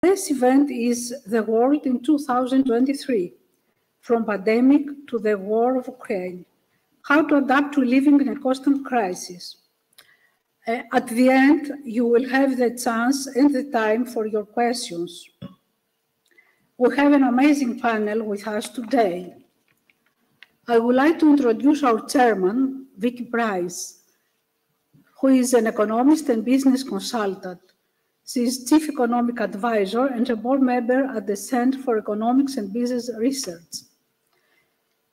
Today's event is The World in 2023, from pandemic to the war of Ukraine, how to adapt to living in a constant crisis. At the end, you will have the chance and the time for your questions. We have an amazing panel with us today. I would like to introduce our chairman, Vicky Pryce, who is an economist and business consultant. She is Chief Economic Advisor and a board member at the Center for Economics and Business Research.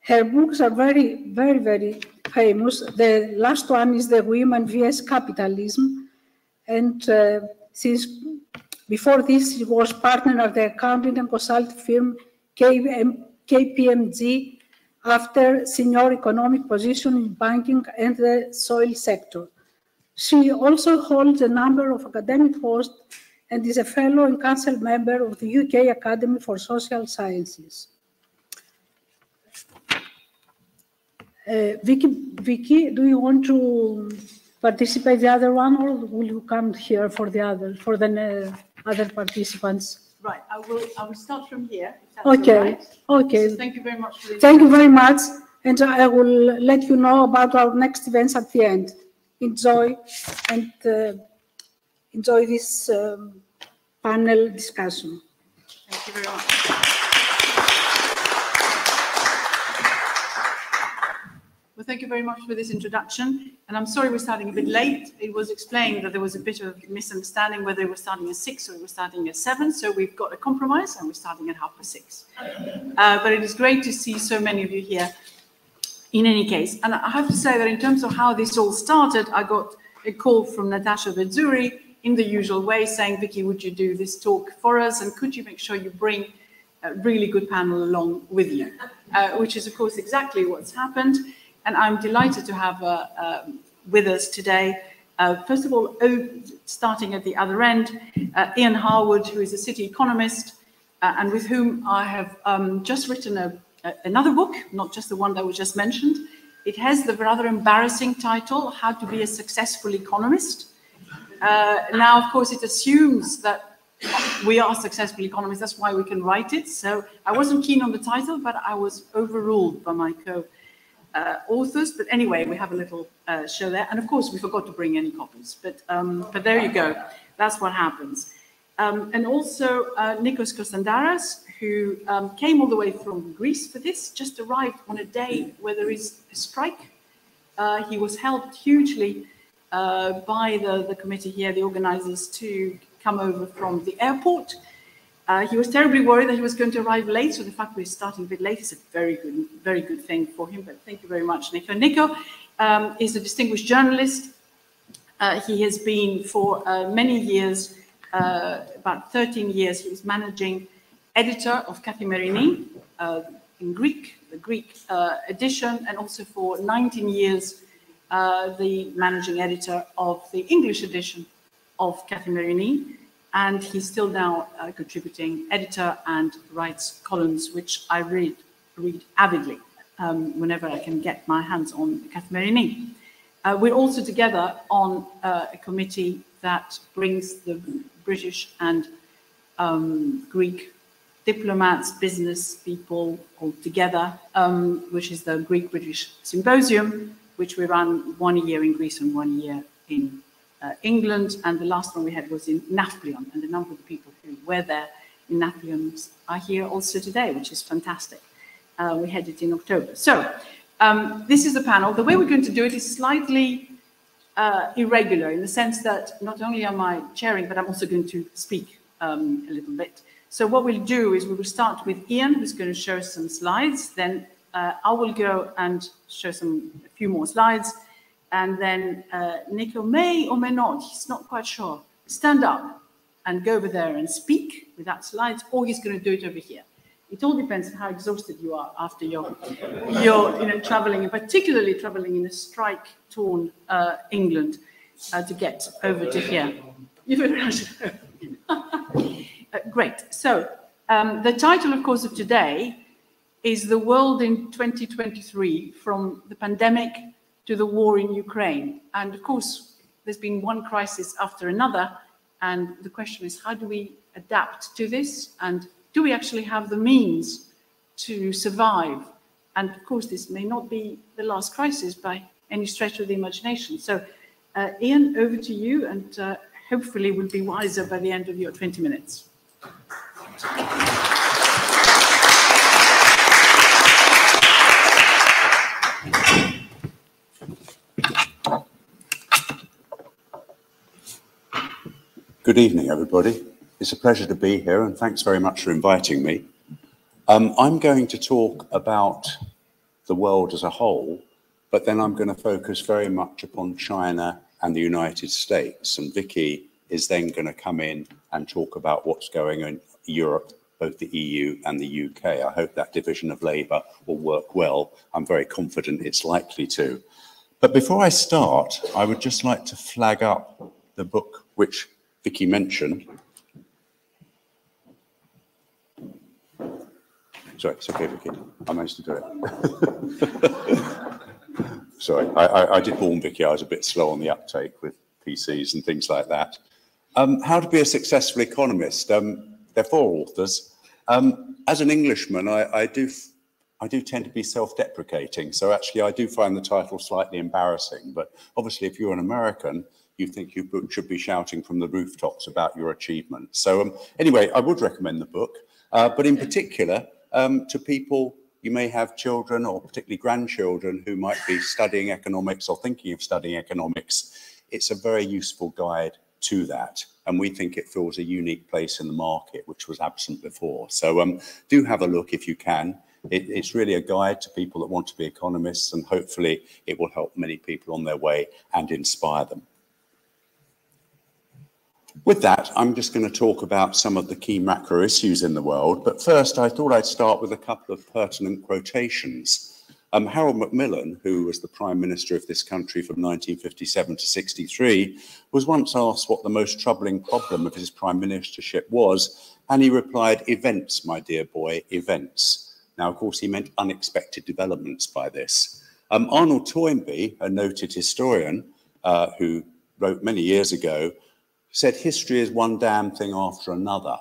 Her books are very, very, very famous. The last one is The Women vs. Capitalism. And before this, she was partner at the accounting and consulting firm KPMG, after senior economic position in banking and the soil sector. She also holds a number of academic posts and is a fellow and council member of the UK Academy for Social Sciences. Vicky, do you want to participate the other one, or will you come here for the other participants? Right, I will start from here. If that's okay. All right. Okay. So thank you very much for the Thank you very much, and I will let you know about our next events at the end. Enjoy and enjoy this panel discussion. Thank you very much. Well, thank you very much for this introduction. And I'm sorry we're starting a bit late. It was explained that there was a bit of misunderstanding whether we're starting at 6 or we're starting at 7. So we've got a compromise and we're starting at 6:30. But it is great to see so many of you here in any case. And I have to say that in terms of how this all started, I got a call from Natasha Vedzuri in the usual way saying, Vicky, would you do this talk for us? And could you make sure you bring a really good panel along with you? Which is, of course, exactly what's happened. And I'm delighted to have with us today, first of all, starting at the other end, Ian Harwood, who is a city economist, and with whom I have just written another book, not just the one that was just mentioned. It has the rather embarrassing title, How to Be a Successful Economist. Now, of course, it assumes that we are successful economists. That's why we can write it. So I wasn't keen on the title, but I was overruled by my authors, but anyway, we have a little show there, and of course we forgot to bring any copies, but there you go, that's what happens. And also Nikos Konstandaras, who came all the way from Greece for this, just arrived on a day where there is a strike. He was helped hugely by the committee here, the organizers, to come over from the airport. He was terribly worried that he was going to arrive late, so the fact we're starting a bit late is a very good thing for him, but thank you very much, Nico. Nico is a distinguished journalist. He has been for many years, about 13 years, he was managing editor of Kathimerini in Greek, the Greek edition, and also for 19 years, the managing editor of the English edition of Kathimerini. And he's still now contributing editor and writes columns, which I read avidly whenever I can get my hands on Kathimerini. We're also together on a committee that brings the British and Greek diplomats, business people all together, which is the Greek-British Symposium, which we run 1 year in Greece and 1 year in England, and the last one we had was in Nafplion, and a number of the people who were there in Nafplion are here also today, which is fantastic. We had it in October. So this is the panel. The way we're going to do it is slightly irregular in the sense that not only am I chairing, but I'm also going to speak a little bit. So what we'll do is we will start with Ian, who's going to show some slides. Then I will go and show a few more slides. And then Nico may or may not, he's not quite sure, stand up and go over there and speak without slides, or he's going to do it over here. It all depends on how exhausted you are after your traveling, and particularly traveling in a strike-torn England to get over to here. Great. So the title, of course, of today is The World in 2023, from the pandemic to the war in Ukraine. And of course, there's been one crisis after another. And the question is, how do we adapt to this? And do we actually have the means to survive? And of course, this may not be the last crisis by any stretch of the imagination. So, Ian, over to you, and hopefully we'll be wiser by the end of your 20 minutes. Good evening, everybody. It's a pleasure to be here, and thanks very much for inviting me. I'm going to talk about the world as a whole, but then I'm going to focus very much upon China and the United States. And Vicky is then going to come in and talk about what's going on in Europe, both the EU and the UK. I hope that division of labour will work well. I'm very confident it's likely to. But before I start, I would just like to flag up the book which Vicky mentioned. Sorry, it's okay, Vicky. I managed to do it. Sorry, I did warn Vicky I was a bit slow on the uptake with PCs and things like that. How to be a successful economist. There are 4 authors. As an Englishman, I do tend to be self-deprecating. So actually, I do find the title slightly embarrassing. But obviously, if you're an American, you think you should be shouting from the rooftops about your achievements. So anyway, I would recommend the book, but in particular, to people, you may have children or particularly grandchildren who might be studying economics or thinking of studying economics. It's a very useful guide to that. And we think it fills a unique place in the market, which was absent before. So do have a look if you can. It's really a guide to people that want to be economists, and hopefully it will help many people on their way and inspire them. With that, I'm just going to talk about some of the key macro issues in the world. But first, I thought I'd start with a couple of pertinent quotations. Harold Macmillan, who was the Prime Minister of this country from 1957 to 63, was once asked what the most troubling problem of his prime ministership was, and he replied, "Events, my dear boy, events." Now, of course, he meant unexpected developments by this. Arnold Toynbee, a noted historian who wrote many years ago, said history is one damn thing after another.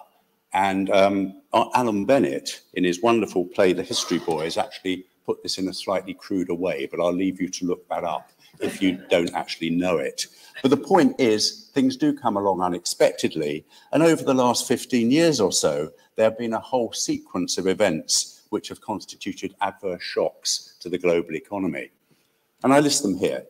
And Alan Bennett, in his wonderful play, The History Boys, actually put this in a slightly cruder way, but I'll leave you to look that up if you don't actually know it. But the point is, things do come along unexpectedly. And over the last 15 years or so, there have been a whole sequence of events which have constituted adverse shocks to the global economy. And I list them here.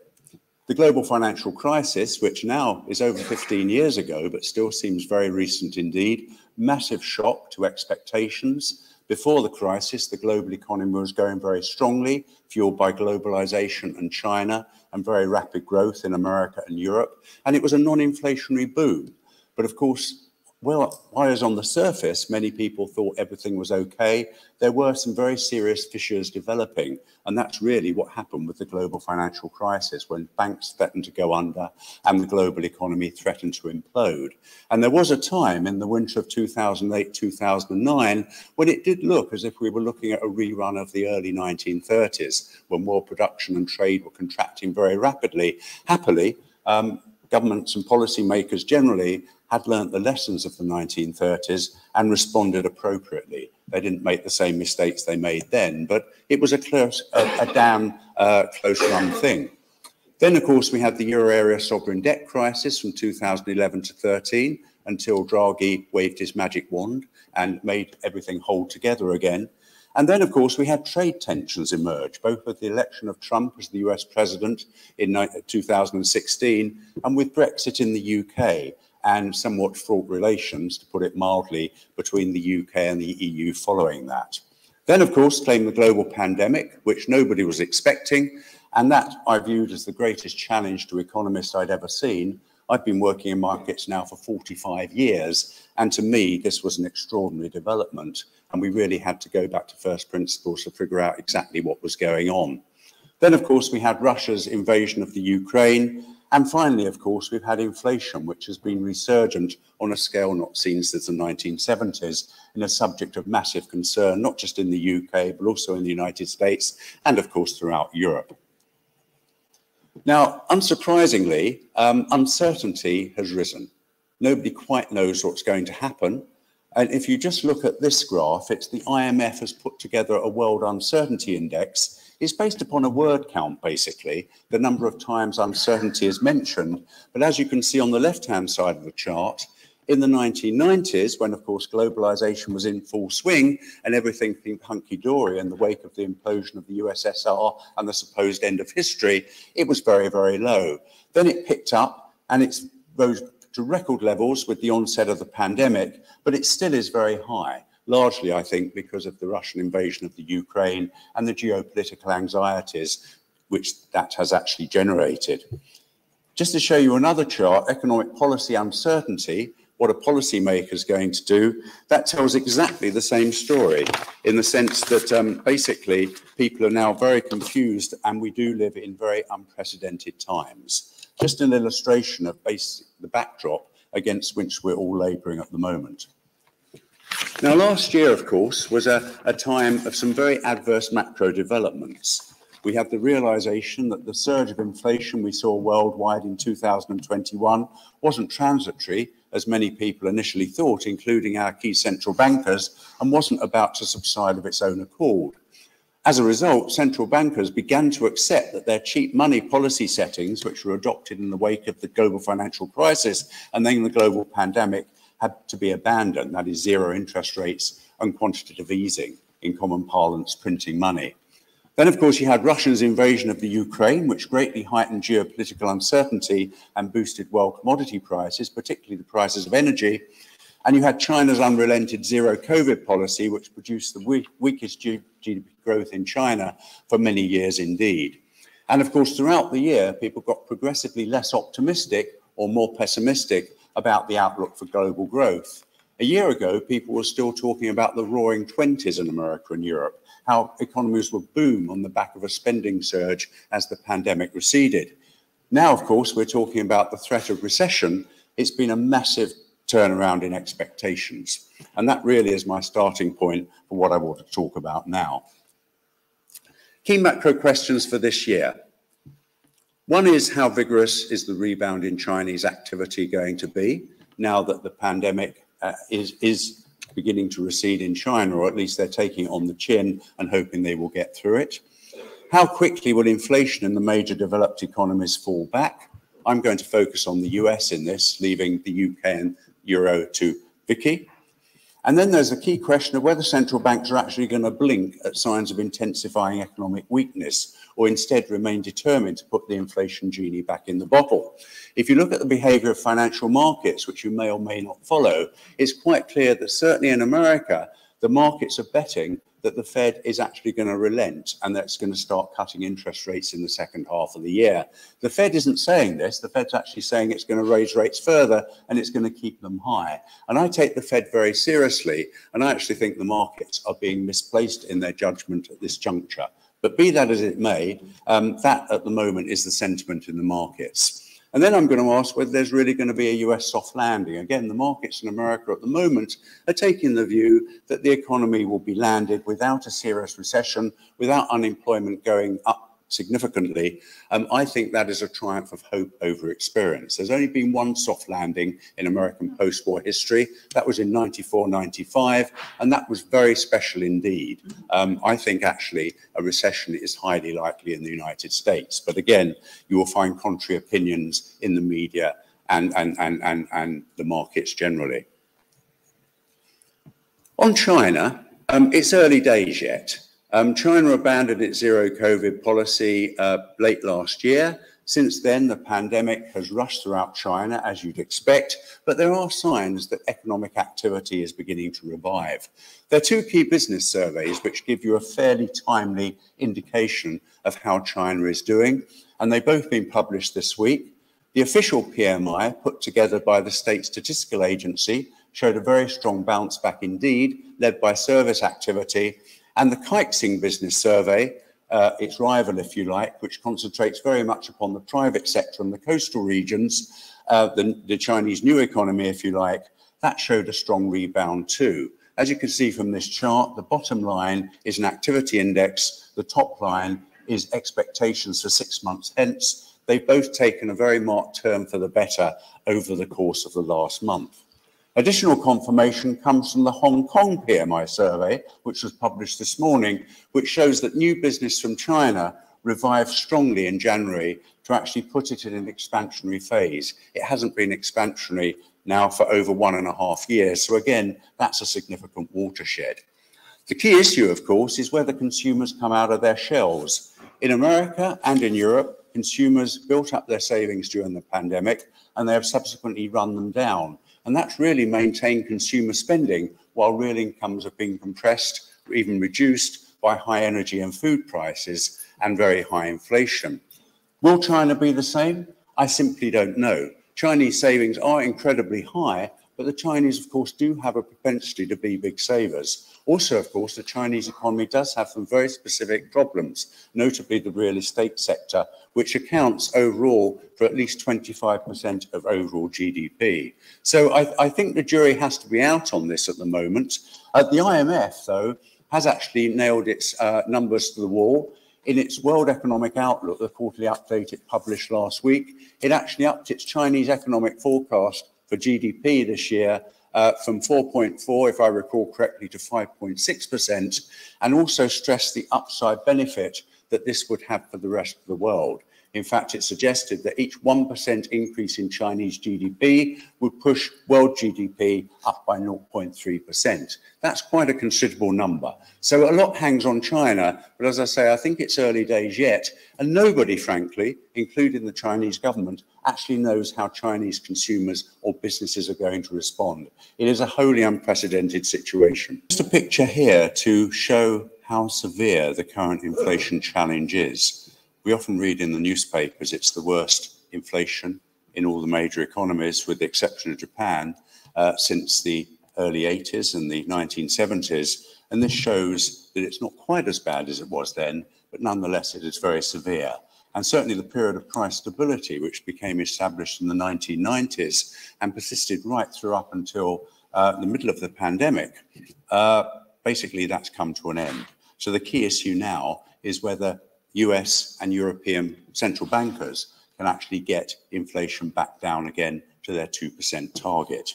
The global financial crisis, which now is over 15 years ago, but still seems very recent indeed, massive shock to expectations. Before the crisis, the global economy was going very strongly, fueled by globalization and China, and very rapid growth in America and Europe. And it was a non-inflationary boom. But of course, well, whereas on the surface, many people thought everything was okay, there were some very serious fissures developing. And that's really what happened with the global financial crisis, when banks threatened to go under and the global economy threatened to implode. And there was a time in the winter of 2008, 2009, when it did look as if we were looking at a rerun of the early 1930s, when world production and trade were contracting very rapidly. Happily, governments and policymakers generally had learnt the lessons of the 1930s and responded appropriately. They didn't make the same mistakes they made then, but it was a damn close run thing. Then, of course, we had the euro area sovereign debt crisis from 2011 to 13, until Draghi waved his magic wand and made everything hold together again. And then, of course, we had trade tensions emerge, both with the election of Trump as the US president in 2016 and with Brexit in the UK, and somewhat fraught relations, to put it mildly, between the UK and the EU following that. Then, of course, came the global pandemic, which nobody was expecting, and that I viewed as the greatest challenge to economists I'd ever seen. I've been working in markets now for 45 years, and to me, this was an extraordinary development, and we really had to go back to first principles to figure out exactly what was going on. Then, of course, we had Russia's invasion of the Ukraine, and finally, of course, we've had inflation, which has been resurgent on a scale not seen since the 1970s, and a subject of massive concern, not just in the UK, but also in the United States, and of course, throughout Europe. Now, unsurprisingly, uncertainty has risen. Nobody quite knows what's going to happen. And if you just look at this graph, it's the IMF has put together a world uncertainty index. It's based upon a word count, basically, the number of times uncertainty is mentioned. But as you can see on the left-hand side of the chart, in the 1990s, when, of course, globalization was in full swing and everything seemed hunky-dory in the wake of the implosion of the USSR and the supposed end of history, it was very, very low. Then it picked up and it rose to record levels with the onset of the pandemic, but it still is very high, largely, I think, because of the Russian invasion of the Ukraine and the geopolitical anxieties which that has actually generated. Just to show you another chart, economic policy uncertainty, what a policymaker is going to do, that tells exactly the same story in the sense that basically people are now very confused and we do live in very unprecedented times. Just an illustration of the backdrop against which we're all labouring at the moment. Now, last year, of course, was a time of some very adverse macro developments. We have the realisation that the surge of inflation we saw worldwide in 2021 wasn't transitory, as many people initially thought, including our key central bankers, and wasn't about to subside of its own accord. As a result, central bankers began to accept that their cheap money policy settings, which were adopted in the wake of the global financial crisis and then the global pandemic, had to be abandoned, that is zero interest rates and quantitative easing, in common parlance, printing money. Then, of course, you had Russia's invasion of the Ukraine, which greatly heightened geopolitical uncertainty and boosted world commodity prices, particularly the prices of energy. And you had China's unrelented zero COVID policy, which produced the weakest GDP growth in China for many years indeed. And of course, throughout the year, people got progressively less optimistic or more pessimistic about the outlook for global growth. A year ago, people were still talking about the roaring 20s in America and Europe, how economies would boom on the back of a spending surge as the pandemic receded. Now, of course, we're talking about the threat of recession. It's been a massive turnaround in expectations. And that really is my starting point for what I want to talk about now. Key macro questions for this year. One is, how vigorous is the rebound in Chinese activity going to be now that the pandemic is beginning to recede in China, or at least they're taking it on the chin and hoping they will get through it? How quickly will inflation in the major developed economies fall back? I'm going to focus on the US in this, leaving the UK and Euro to Vicky. And then there's a key question of whether central banks are actually going to blink at signs of intensifying economic weakness, or instead remain determined to put the inflation genie back in the bottle. If you look at the behavior of financial markets, which you may or may not follow, it's quite clear that certainly in America, the markets are betting that the Fed is actually going to relent and that it's going to start cutting interest rates in the second half of the year. The Fed isn't saying this. The Fed's actually saying it's going to raise rates further and it's going to keep them high. And I take the Fed very seriously, and I actually think the markets are being misplaced in their judgment at this juncture. But be that as it may, that at the moment is the sentiment in the markets. And then I'm going to ask whether there's really going to be a US soft landing. Again, the markets in America at the moment are taking the view that the economy will be landed without a serious recession, without unemployment going up significantly. I think that is a triumph of hope over experience. There's only been one soft landing in American post-war history. That was in 94, 95, and that was very special indeed. I think actually a recession is highly likely in the United States. But again, you will find contrary opinions in the media and the markets generally. On China, it's early days yet. China abandoned its zero COVID policy late last year. Since then, the pandemic has rushed throughout China, as you'd expect, but there are signs that economic activity is beginning to revive. There are two key business surveys which give you a fairly timely indication of how China is doing, and they've both been published this week. The official PMI, put together by the State Statistical Agency, showed a very strong bounce back indeed, led by service activity. And the Kaixing Business Survey, its rival, if you like, which concentrates very much upon the private sector and the coastal regions, the Chinese new economy, if you like, that showed a strong rebound too. As you can see from this chart, the bottom line is an activity index. The top line is expectations for 6 months hence. They've both taken a very marked turn for the better over the course of the last month. Additional confirmation comes from the Hong Kong PMI survey, which was published this morning, which shows that new business from China revived strongly in January to actually put it in an expansionary phase. It hasn't been expansionary now for over 1.5 years. So again, that's a significant watershed. The key issue, of course, is whether consumers come out of their shells. In America and in Europe, consumers built up their savings during the pandemic and they have subsequently run them down. And that's really maintained consumer spending while real incomes have been compressed or even reduced by high energy and food prices and very high inflation. Will China be the same? I simply don't know. Chinese savings are incredibly high, but the Chinese, of course, do have a propensity to be big savers. Also, of course, the Chinese economy does have some very specific problems, notably the real estate sector, which accounts overall for at least 25% of overall GDP. So I think the jury has to be out on this at the moment. The IMF, though, has actually nailed its numbers to the wall. In its World Economic Outlook, the quarterly update it published last week, it actually upped its Chinese economic forecast for GDP this year from 4.4, if I recall correctly, to 5.6%, and also stressed the upside benefit that this would have for the rest of the world. In fact, it suggested that each 1% increase in Chinese GDP would push world GDP up by 0.3%. That's quite a considerable number. So a lot hangs on China, but as I say, I think it's early days yet, and nobody, frankly, including the Chinese government, actually knows how Chinese consumers or businesses are going to respond. It is a wholly unprecedented situation. Just a picture here to show how severe the current inflation challenge is. We often read in the newspapers it's the worst inflation in all the major economies, with the exception of Japan, since the early 80s and the 1970s. And this shows that it's not quite as bad as it was then, but nonetheless it is very severe. And certainly the period of price stability, which became established in the 1990s and persisted right through up until the middle of the pandemic, basically that's come to an end. So the key issue now is whether US and European central bankers can actually get inflation back down again to their 2% target.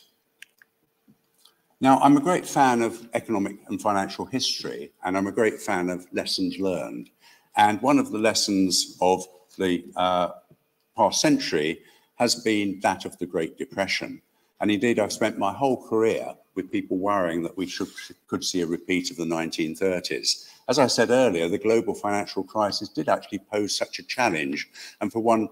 Now, I'm a great fan of economic and financial history, and I'm a great fan of lessons learned. And one of the lessons of the past century has been that of the Great Depression. And indeed, I've spent my whole career with people worrying that we could see a repeat of the 1930s. As I said earlier, the global financial crisis did actually pose such a challenge. And for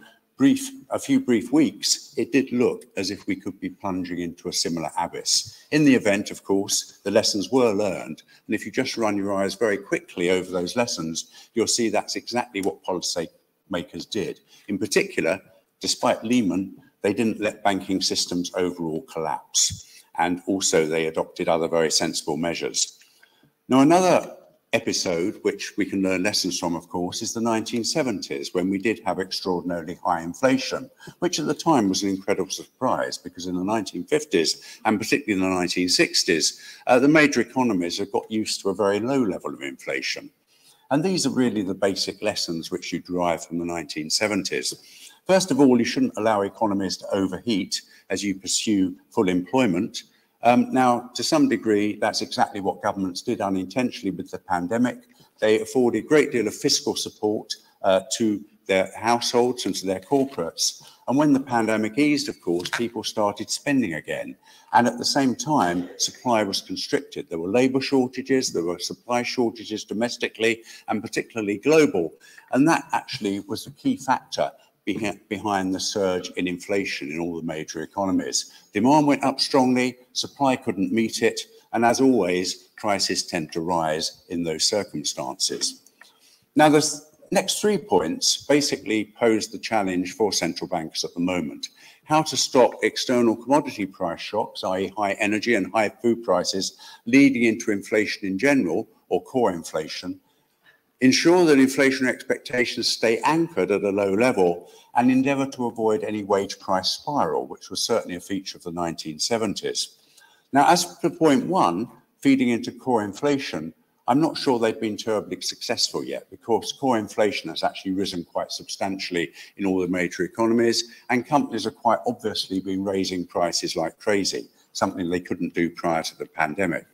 a few brief weeks, it did look as if we could be plunging into a similar abyss. In the event, of course, the lessons were learned. And if you just run your eyes very quickly over those lessons, you'll see that's exactly what policymakers did. In particular, despite Lehman, they didn't let banking systems overall collapse. And also they adopted other very sensible measures. Now, another episode, which we can learn lessons from, of course, is the 1970s, when we did have extraordinarily high inflation, which at the time was an incredible surprise, because in the 1950s, and particularly in the 1960s, the major economies had got used to a very low level of inflation. And these are really the basic lessons which you derive from the 1970s. First of all, you shouldn't allow economies to overheat as you pursue full employment. Now, to some degree, that's exactly what governments did unintentionally with the pandemic. They afforded a great deal of fiscal support to their households and to their corporates. And when the pandemic eased, of course, people started spending again. And at the same time, supply was constricted. There were labour shortages, there were supply shortages domestically and particularly global. And that actually was the key factor behind the surge in inflation in all the major economies. Demand went up strongly, supply couldn't meet it, and as always, prices tend to rise in those circumstances. Now, the next 3 points basically pose the challenge for central banks at the moment. How to stop external commodity price shocks, i.e. high energy and high food prices, leading into inflation in general, or core inflation. Ensure that inflation expectations stay anchored at a low level, and endeavour to avoid any wage price spiral, which was certainly a feature of the 1970s. Now, as for point 1, feeding into core inflation, I'm not sure they've been terribly successful yet, because core inflation has actually risen quite substantially in all the major economies, and companies have quite obviously been raising prices like crazy. something they couldn't do prior to the pandemic.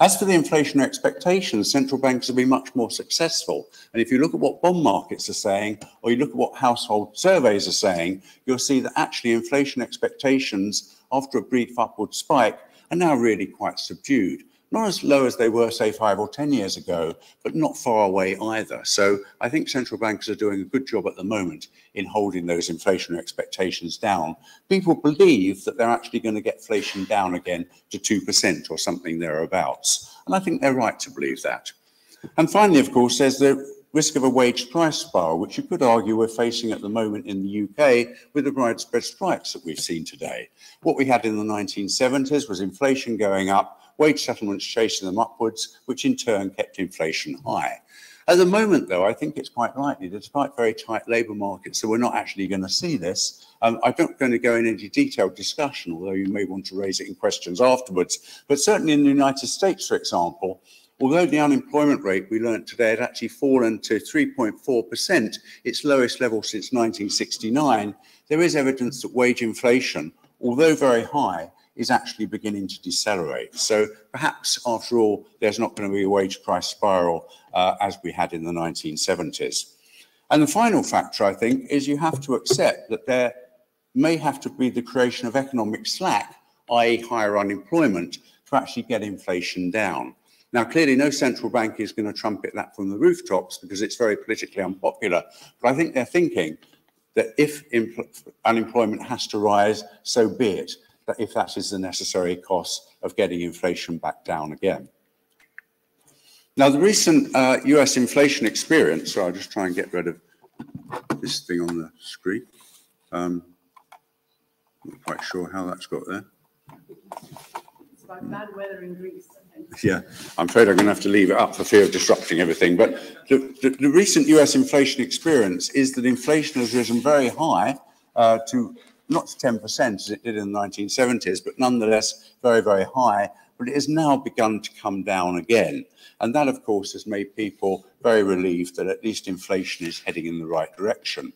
As for the inflation expectations, central banks have been much more successful. And if you look at what bond markets are saying, or you look at what household surveys are saying, you'll see that actually inflation expectations, after a brief upward spike, are now really quite subdued. Not as low as they were, say, 5 or 10 years ago, but not far away either. So I think central banks are doing a good job at the moment in holding those inflation expectations down. People believe that they're actually going to get inflation down again to 2% or something thereabouts. And I think they're right to believe that. And finally, of course, there's the risk of a wage price spiral, which you could argue we're facing at the moment in the UK with the widespread strikes that we've seen today. What we had in the 1970s was inflation going up, wage settlements chasing them upwards, which in turn kept inflation high. At the moment, though, I think it's quite likely that despite very tight labour markets, that we're not actually going to see this. I'm not going to go into any detailed discussion, although you may want to raise it in questions afterwards. But certainly in the United States, for example, although the unemployment rate we learnt today had actually fallen to 3.4%, its lowest level since 1969, there is evidence that wage inflation, although very high, is actually beginning to decelerate. So perhaps, after all, there's not going to be a wage price spiral as we had in the 1970s. And the final factor, I think, is you have to accept that there may have to be the creation of economic slack, i.e. higher unemployment, to actually get inflation down. Now, clearly, no central bank is going to trumpet that from the rooftops because it's very politically unpopular. But I think they're thinking that if unemployment has to rise, so be it, that if that is the necessary cost of getting inflation back down again. Now, the recent US inflation experience, so I'll just try and get rid of this thing on the screen. Not quite sure how that's got there. It's about bad weather in Greece. Yeah, I'm afraid I'm going to have to leave it up for fear of disrupting everything. But the recent US inflation experience is that inflation has risen very high to not to 10% as it did in the 1970s, but nonetheless very, very high. But it has now begun to come down again. And that, of course, has made people very relieved that at least inflation is heading in the right direction.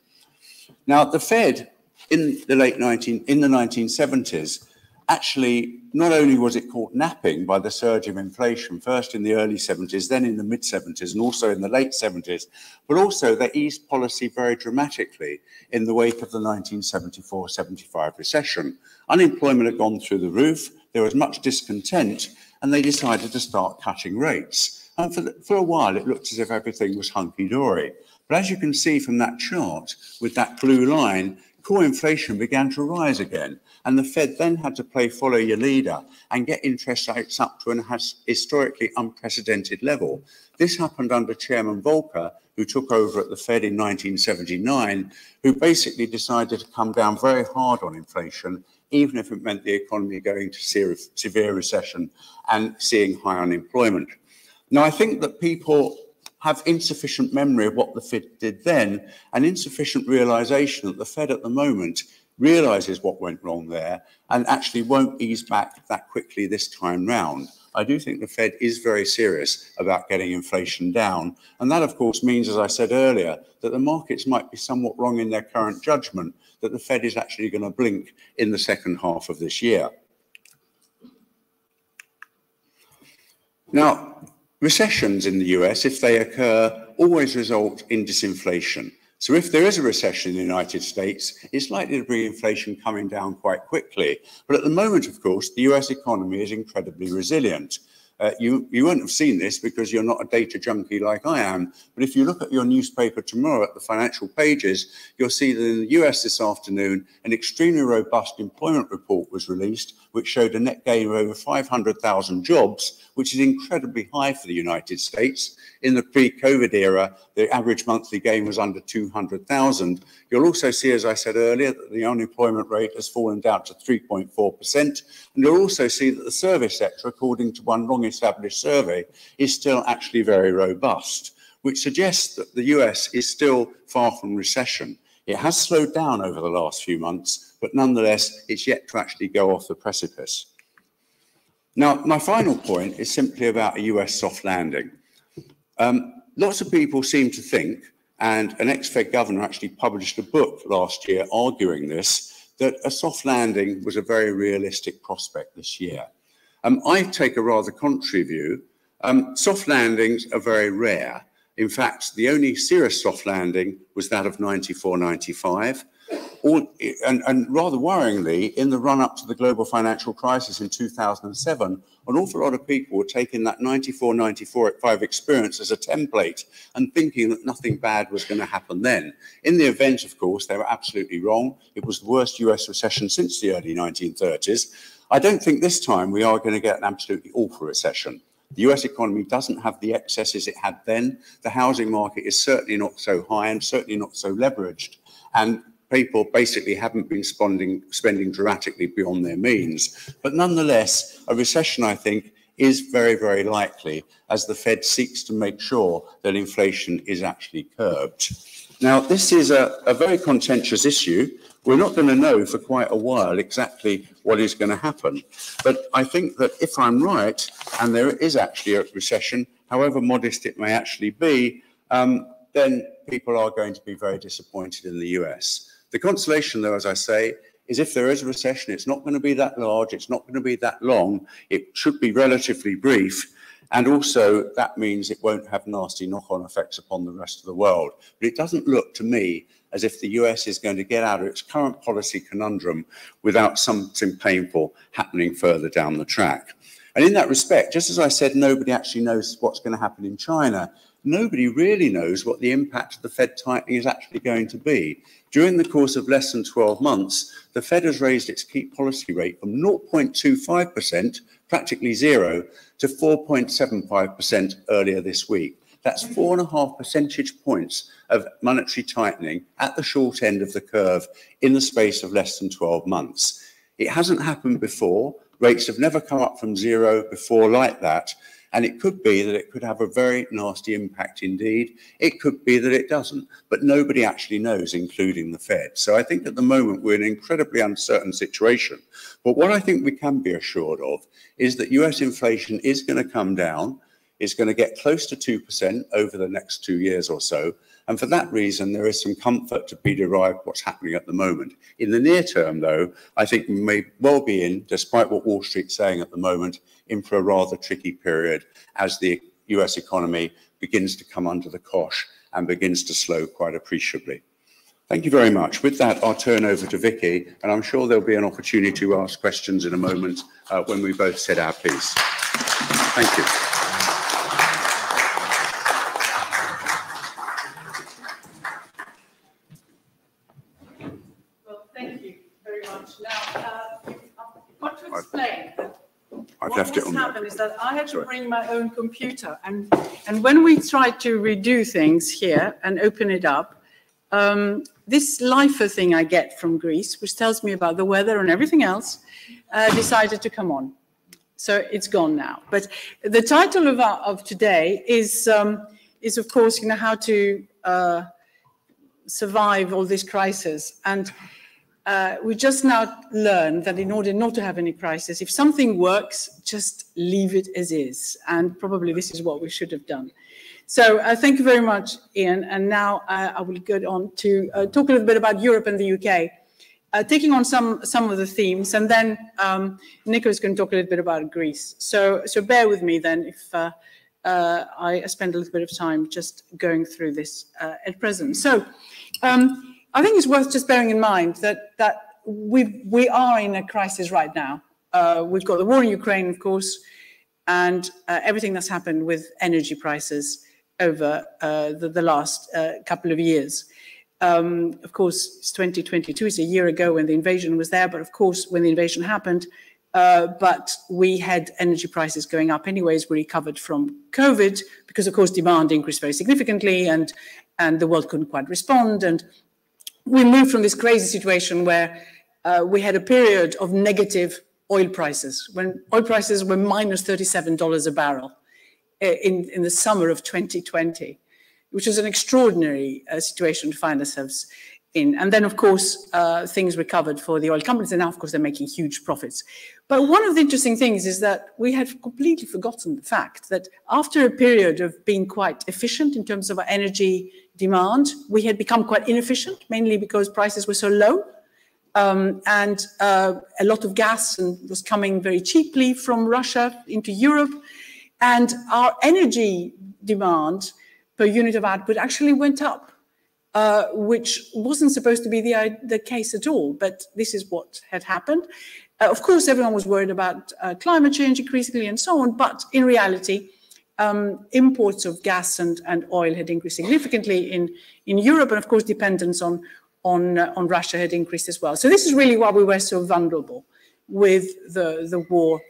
Now, the Fed in the 1970s, actually, not only was it caught napping by the surge of inflation, first in the early 70s, then in the mid-70s, and also in the late 70s, but also they eased policy very dramatically in the wake of the 1974-75 recession. Unemployment had gone through the roof, there was much discontent, and they decided to start cutting rates. And for a while, it looked as if everything was hunky-dory. But as you can see from that chart, with that blue line, core inflation began to rise again, and the Fed then had to play follow your leader and get interest rates up to a historically unprecedented level. This happened under Chairman Volcker, who took over at the Fed in 1979, who basically decided to come down very hard on inflation, even if it meant the economy going to severe recession and seeing high unemployment. Now, I think that people have insufficient memory of what the Fed did then and insufficient realization that the Fed at the moment realizes what went wrong there and actually won't ease back that quickly this time round. I do think the Fed is very serious about getting inflation down. And that, of course, means, as I said earlier, that the markets might be somewhat wrong in their current judgment that the Fed is actually going to blink in the second half of this year. Now, recessions in the US, if they occur, always result in disinflation. So if there is a recession in the United States, it's likely to bring inflation coming down quite quickly. But at the moment, of course, the US economy is incredibly resilient. You won't have seen this because you're not a data junkie like I am. But if you look at your newspaper tomorrow at the financial pages, you'll see that in the US this afternoon, an extremely robust employment report was released, which showed a net gain of over 500,000 jobs, which is incredibly high for the United States. In the pre-COVID era, the average monthly gain was under 200,000. You'll also see, as I said earlier, that the unemployment rate has fallen down to 3.4%. And you'll also see that the service sector, according to one long-established survey, is still actually very robust, which suggests that the US is still far from recession. It has slowed down over the last few months, but nonetheless, it's yet to actually go off the precipice. Now, my final point is simply about a US soft landing. Lots of people seem to think, and an ex-Fed governor actually published a book last year arguing this, that a soft landing was a very realistic prospect this year. I take a rather contrary view. Soft landings are very rare. In fact, the only serious soft landing was that of 94, 95. And rather worryingly, in the run-up to the global financial crisis in 2007, an awful lot of people were taking that 94, 95 experience as a template and thinking that nothing bad was going to happen then. In the event, of course, they were absolutely wrong. It was the worst US recession since the early 1930s. I don't think this time we are going to get an absolutely awful recession. The US economy doesn't have the excesses it had then. The housing market is certainly not so high and certainly not so leveraged. And people basically haven't been spending dramatically beyond their means. But nonetheless, a recession, I think, is very, very likely as the Fed seeks to make sure that inflation is actually curbed. Now, this is a very contentious issue. We're not going to know for quite a while exactly what is going to happen. But I think that if I'm right, and there is actually a recession, however modest it may actually be, then people are going to be very disappointed in the US. The consolation, though, as I say, is if there is a recession, it's not going to be that large, it's not going to be that long, it should be relatively brief, and also that means it won't have nasty knock-on effects upon the rest of the world. But it doesn't look to me as if the US is going to get out of its current policy conundrum without something painful happening further down the track. And in that respect, just as I said, nobody actually knows what's going to happen in China, nobody really knows what the impact of the Fed tightening is actually going to be. During the course of less than 12 months, the Fed has raised its key policy rate from 0.25%, practically zero, to 4.75% earlier this week. That's 4.5 percentage points of monetary tightening at the short end of the curve in the space of less than 12 months. It hasn't happened before. Rates have never come up from zero before like that. And it could be that it could have a very nasty impact indeed. It could be that it doesn't, but nobody actually knows, including the Fed. So I think at the moment we're in an incredibly uncertain situation. But what I think we can be assured of is that US inflation is going to come down. It's going to get close to 2% over the next 2 years or so. And for that reason, there is some comfort to be derived what's happening at the moment. In the near term, though, I think we may well be in, despite what Wall Street's saying at the moment, in for a rather tricky period as the US economy begins to come under the cosh and begins to slow quite appreciably. Thank you very much. With that, I'll turn over to Vicky, and I'm sure there'll be an opportunity to ask questions in a moment when we both said our piece. Thank you. What has happened is that I had to bring my own computer, and when we tried to redo things here and open it up, this LIFO thing I get from Greece, which tells me about the weather and everything else, decided to come on. So it's gone now. But the title of today is of course, how to survive all this crisis. And we just now learned that in order not to have any crisis, if something works, just leave it as is. And probably this is what we should have done. So thank you very much, Ian. And now I will go on to talk a little bit about Europe and the UK, taking on some of the themes. And then Nico is going to talk a little bit about Greece. So bear with me then if I spend a little bit of time just going through this at present. So I think it's worth just bearing in mind that we are in a crisis right now. We've got the war in Ukraine, of course, and everything that's happened with energy prices over the last couple of years. Of course, it's 2022, it's a year ago when the invasion was there, but of course, when the invasion happened, but we had energy prices going up anyways. We recovered from COVID because, of course, demand increased very significantly and the world couldn't quite respond. And we moved from this crazy situation where we had a period of negative oil prices, when oil prices were minus $37 a barrel in the summer of 2020, which was an extraordinary situation to find ourselves in. And then, of course, things recovered for the oil companies, and now, of course, they're making huge profits. But one of the interesting things is that we had completely forgotten the fact that after a period of being quite efficient in terms of our energy demand, we had become quite inefficient, mainly because prices were so low. and a lot of gas was coming very cheaply from Russia into Europe. And our energy demand per unit of output actually went up, which wasn't supposed to be the case at all, but this is what had happened. Of course, everyone was worried about climate change increasingly and so on, but in reality, imports of gas and oil had increased significantly in Europe, and of course, dependence on Russia had increased as well. So this is really why we were so vulnerable with the war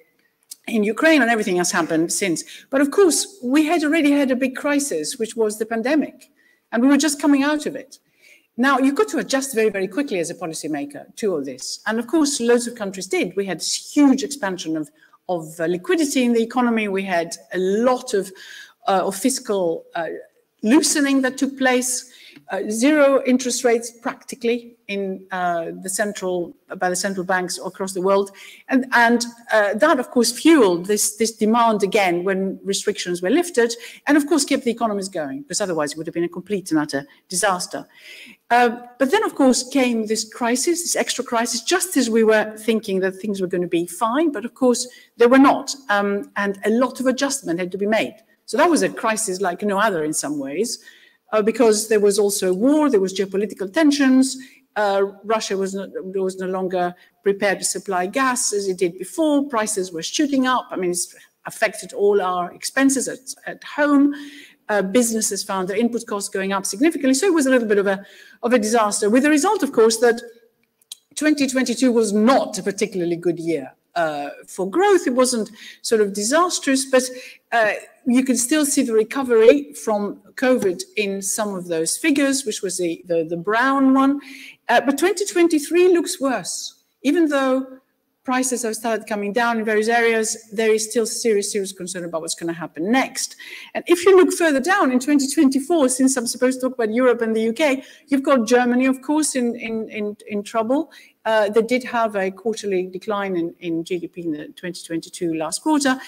in Ukraine, and everything has happened since. But of course, we had already had a big crisis, which was the pandemic, and we were just coming out of it. Now, you've got to adjust very, very quickly as a policymaker to all this. And of course, loads of countries did. We had this huge expansion of liquidity in the economy. We had a lot of fiscal loosening that took place. Zero interest rates practically in by the central banks across the world, and that of course fueled this demand again when restrictions were lifted, and of course kept the economies going, because otherwise it would have been a complete and utter disaster. But then of course came this crisis, this extra crisis, just as we were thinking that things were going to be fine, but of course they were not, and a lot of adjustment had to be made. So that was a crisis like no other in some ways. Because there was also war, there was geopolitical tensions. Russia was no longer prepared to supply gas as it did before. Prices were shooting up. I mean, it's affected all our expenses at home. Businesses found their input costs going up significantly. So it was a little bit of a disaster, with the result, of course, that 2022 was not a particularly good year for growth. It wasn't sort of disastrous, but you can still see the recovery from COVID in some of those figures, which was the brown one. But 2023 looks worse. Even though prices have started coming down in various areas, there is still serious concern about what's going to happen next. And if you look further down in 2024, since I'm supposed to talk about Europe and the UK, you've got Germany, of course, in trouble. They did have a quarterly decline in GDP in the 2022 last quarter.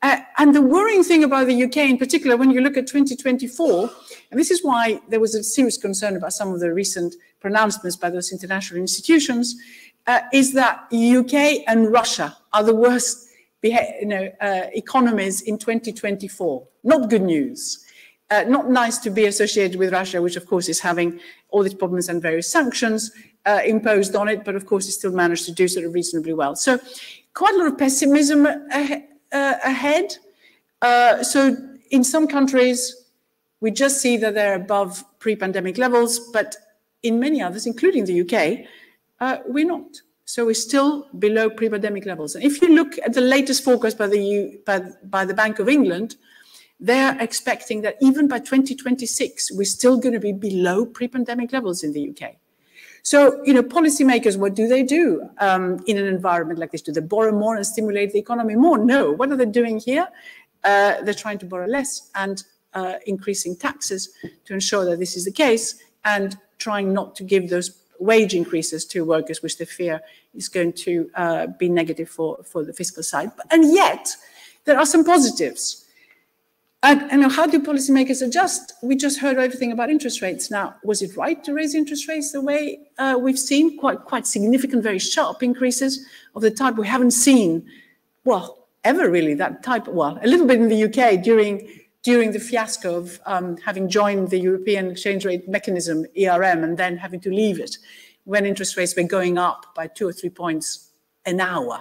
And the worrying thing about the UK in particular, when you look at 2024, and this is why there was a serious concern about some of the recent pronouncements by those international institutions, is that UK and Russia are the worst economies in 2024. Not good news. Not nice to be associated with Russia, which of course is having all these problems and various sanctions imposed on it, but of course it still managed to do sort of reasonably well. So quite a lot of pessimism ahead. So in some countries, we just see that they're above pre-pandemic levels, but in many others, including the UK, we're not. So we're still below pre-pandemic levels. And if you look at the latest forecast by the Bank of England, they're expecting that even by 2026, we're still going to be below pre-pandemic levels in the UK. So, policymakers, what do they do in an environment like this? Do they borrow more and stimulate the economy more? No. What are they doing here? They're trying to borrow less and increasing taxes to ensure that this is the case, and trying not to give those wage increases to workers, which they fear is going to be negative for the fiscal side. And yet, there are some positives. And how do policymakers adjust? We just heard everything about interest rates. Now, was it right to raise interest rates the way we've seen? Quite significant, very sharp increases of the type we haven't seen, well, ever really, that type, well, a little bit in the UK during the fiasco of having joined the European exchange rate mechanism, ERM, and then having to leave it when interest rates were going up by 2 or 3 points an hour.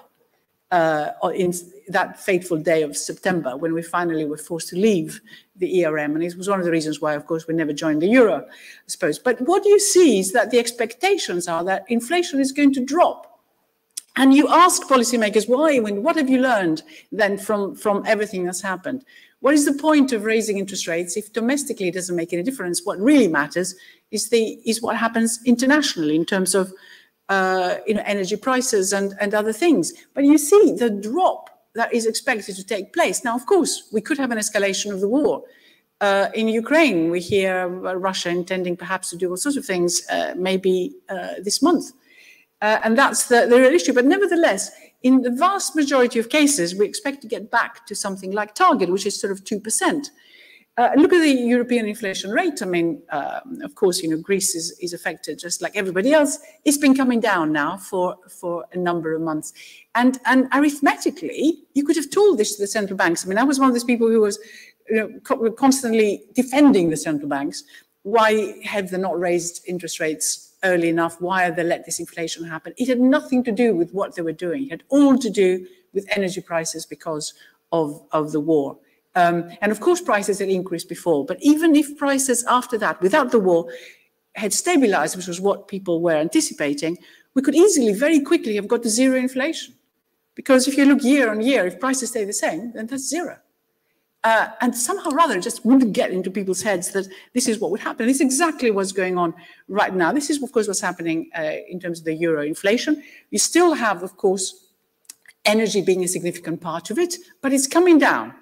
In that fateful day of September, when we finally were forced to leave the ERM. And it was one of the reasons why, of course, we never joined the euro, I suppose. But what you see is that the expectations are that inflation is going to drop. And you ask policymakers, why? What have you learned then from everything that's happened? What is the point of raising interest rates if domestically it doesn't make any difference? What really matters is what happens internationally in terms of energy prices and other things. But you see the drop that is expected to take place. Now, of course, we could have an escalation of the war. In Ukraine, we hear Russia intending perhaps to do all sorts of things, maybe this month. And that's the real issue. But nevertheless, in the vast majority of cases, we expect to get back to something like target, which is sort of 2%. Look at the European inflation rate. I mean, of course, Greece is affected just like everybody else. It's been coming down now for a number of months. And arithmetically, you could have told this to the central banks. I mean, I was one of those people who was constantly defending the central banks. Why have they not raised interest rates early enough? Why have they let this inflation happen? It had nothing to do with what they were doing. It had all to do with energy prices because of the war. And of course, prices had increased before. But even if prices after that, without the war, had stabilized, which was what people were anticipating, we could easily, very quickly have got to zero inflation. Because if you look year on year, if prices stay the same, then that's zero. And somehow or other, it just wouldn't get into people's heads that this is what would happen. It's exactly what's going on right now. This is, of course, what's happening in terms of the euro inflation. You still have, of course, energy being a significant part of it, but it's coming down.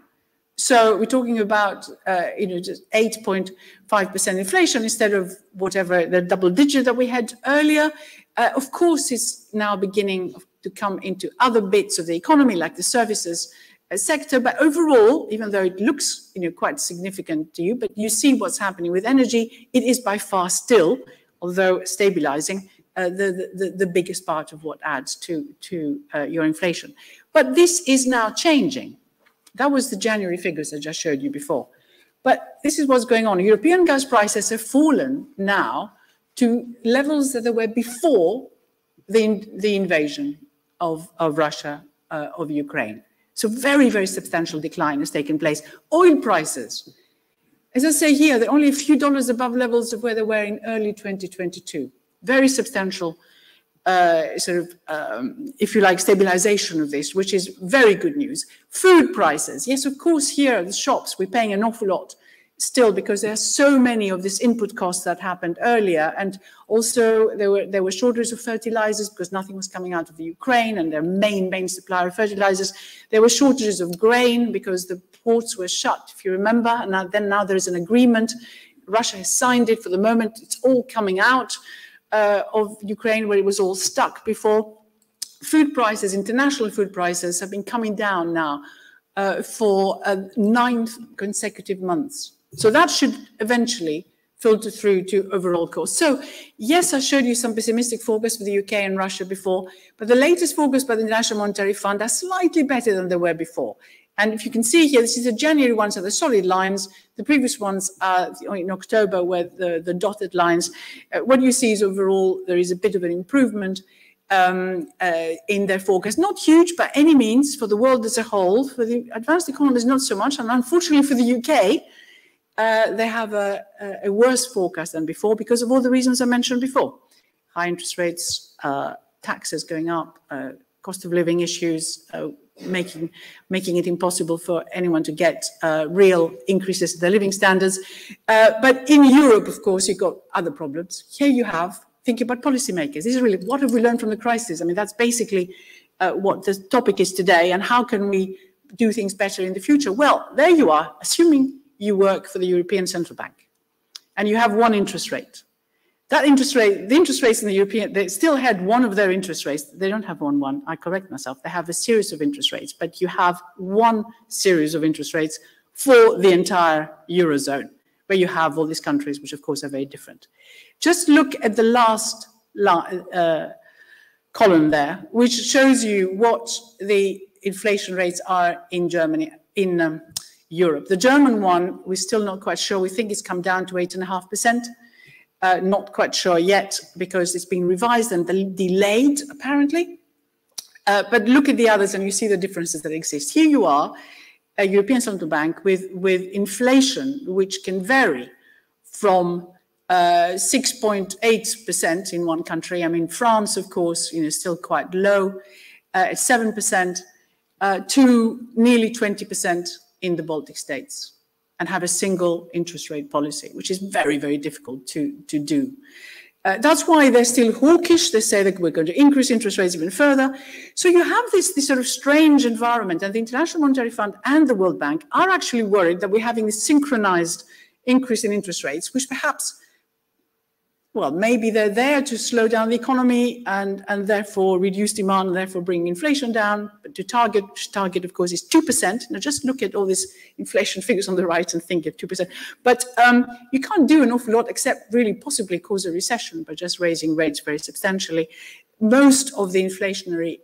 So we're talking about, just 8.5% inflation instead of whatever the double digit that we had earlier. Of course, it's now beginning to come into other bits of the economy, like the services sector. But overall, even though it looks, quite significant to you, but you see what's happening with energy, it is by far still, although stabilizing, the biggest part of what adds to your inflation. But this is now changing. That was the January figures I just showed you before. But this is what's going on. European gas prices have fallen now to levels that they were before the invasion of Russia, of Ukraine. So very, very substantial decline has taken place. Oil prices, as I say here, they're only a few dollars above levels of where they were in early 2022. Very substantial if you like, stabilization of this, which is very good news. Food prices. Yes, of course, here at the shops, we're paying an awful lot still because there are so many of these input costs that happened earlier. And also there were shortages of fertilizers because nothing was coming out of the Ukraine and their main supplier of fertilizers. There were shortages of grain because the ports were shut, if you remember. And now there is an agreement. Russia has signed it for the moment. It's all coming out of Ukraine, where it was all stuck before. Food prices, international food prices, have been coming down now for 9 consecutive months. So that should eventually filter through to overall costs. So yes, I showed you some pessimistic forecasts for the UK and Russia before, but the latest forecasts by the International Monetary Fund are slightly better than they were before. And if you can see here, this is the January ones are the solid lines. The previous ones are in October, where the dotted lines. What you see is overall there is a bit of an improvement in their forecast. Not huge by any means for the world as a whole. For the advanced economies, not so much. And unfortunately for the UK, they have a worse forecast than before because of all the reasons I mentioned before. High interest rates, taxes going up, cost of living issues, making it impossible for anyone to get real increases in their living standards. But in Europe, of course, you've got other problems. Here you have, thinking about policymakers. This is really, what have we learned from the crisis? I mean, that's basically what the topic is today, and how can we do things better in the future? Well, there you are, assuming you work for the European Central Bank, and you have one interest rate. That interest rate, the interest rates in the European, they still had one of their interest rates. They don't have one. I correct myself. They have a series of interest rates, but you have one series of interest rates for the entire Eurozone, where you have all these countries, which of course are very different. Just look at the last column there, which shows you what the inflation rates are in Germany, in Europe. The German one, we're still not quite sure. We think it's come down to 8.5%. Not quite sure yet because it's been revised and delayed, apparently. But look at the others and you see the differences that exist. Here you are, a European Central Bank with inflation, which can vary from 6.8% in one country. I mean, France, of course, still quite low, at 7%, to nearly 20% in the Baltic states, and have a single interest rate policy, which is very, very difficult to do. That's why they're still hawkish. They say that we're going to increase interest rates even further. So you have this sort of strange environment, and the International Monetary Fund and the World Bank are actually worried that we're having this synchronized increase in interest rates, which perhaps, well, maybe they're there to slow down the economy and therefore reduce demand and therefore bring inflation down. But to target, of course, is 2%. Now, just look at all these inflation figures on the right and think of 2%. But you can't do an awful lot except really possibly cause a recession by just raising rates very substantially. Most of the inflationary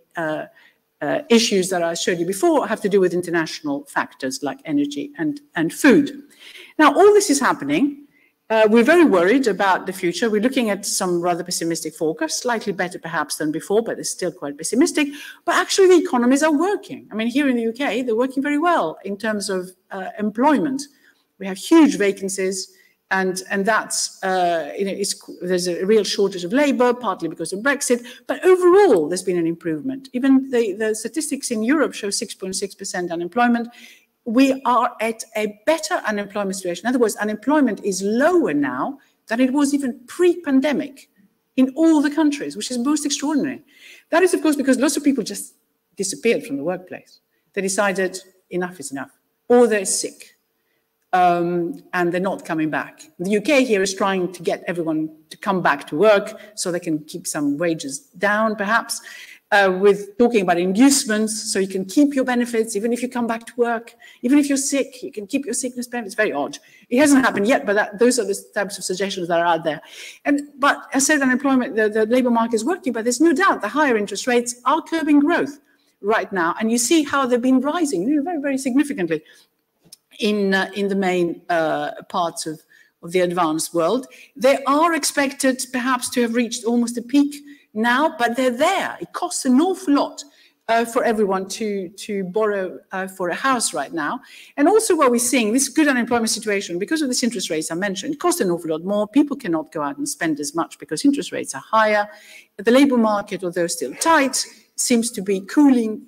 issues that I showed you before have to do with international factors like energy and food. Now, all this is happening. We're very worried about the future. We're looking at some rather pessimistic forecasts, slightly better perhaps than before, but they're still quite pessimistic. But actually the economies are working. I mean, here in the UK, they're working very well in terms of employment. We have huge vacancies, and that's, there's a real shortage of labour, partly because of Brexit, but overall there's been an improvement. Even the statistics in Europe show 6.6% unemployment. We are at a better unemployment situation. In other words, unemployment is lower now than it was even pre-pandemic in all the countries, which is most extraordinary. That is, of course, because lots of people just disappeared from the workplace. They decided enough is enough, or they're sick, and they're not coming back. The UK here is trying to get everyone to come back to work so they can keep some wages down, perhaps. With talking about inducements, so you can keep your benefits even if you come back to work. Even if you're sick, you can keep your sickness benefits. Very odd. It hasn't happened yet, but those are the types of suggestions that are out there. But I said unemployment, the labour market is working, but there's no doubt the higher interest rates are curbing growth right now. And you see how they've been rising very, very significantly in the main parts of the advanced world. They are expected perhaps to have reached almost a peak now, but they're there. It costs an awful lot for everyone to borrow for a house right now. And also what we're seeing, this good unemployment situation, because of this interest rates I mentioned, it costs an awful lot more. People cannot go out and spend as much because interest rates are higher. The labour market, although still tight, seems to be cooling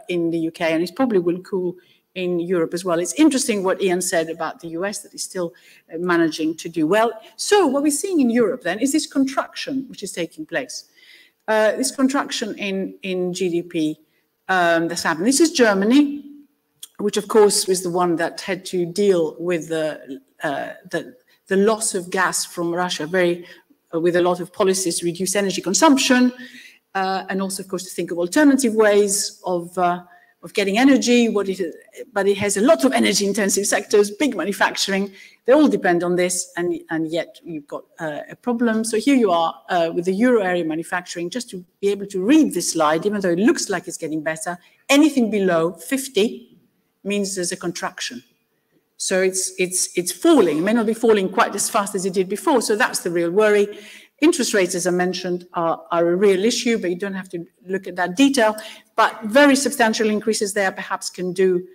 in the UK, and it probably will cool in Europe as well. It's interesting what Ian said about the US, that is still managing to do well. So what we're seeing in Europe then is this contraction which is taking place. This contraction in GDP that's happened. This is Germany, which of course was the one that had to deal with the loss of gas from Russia, with a lot of policies to reduce energy consumption, and also of course to think of alternative ways of getting energy. But it has a lot of energy-intensive sectors, big manufacturing. They all depend on this, and yet you've got a problem. So here you are with the euro area manufacturing. Just to be able to read this slide, even though it looks like it's getting better, anything below 50 means there's a contraction. So it's falling. It may not be falling quite as fast as it did before. So that's the real worry. Interest rates, as I mentioned, are a real issue, but you don't have to look at that detail. But very substantial increases there perhaps can do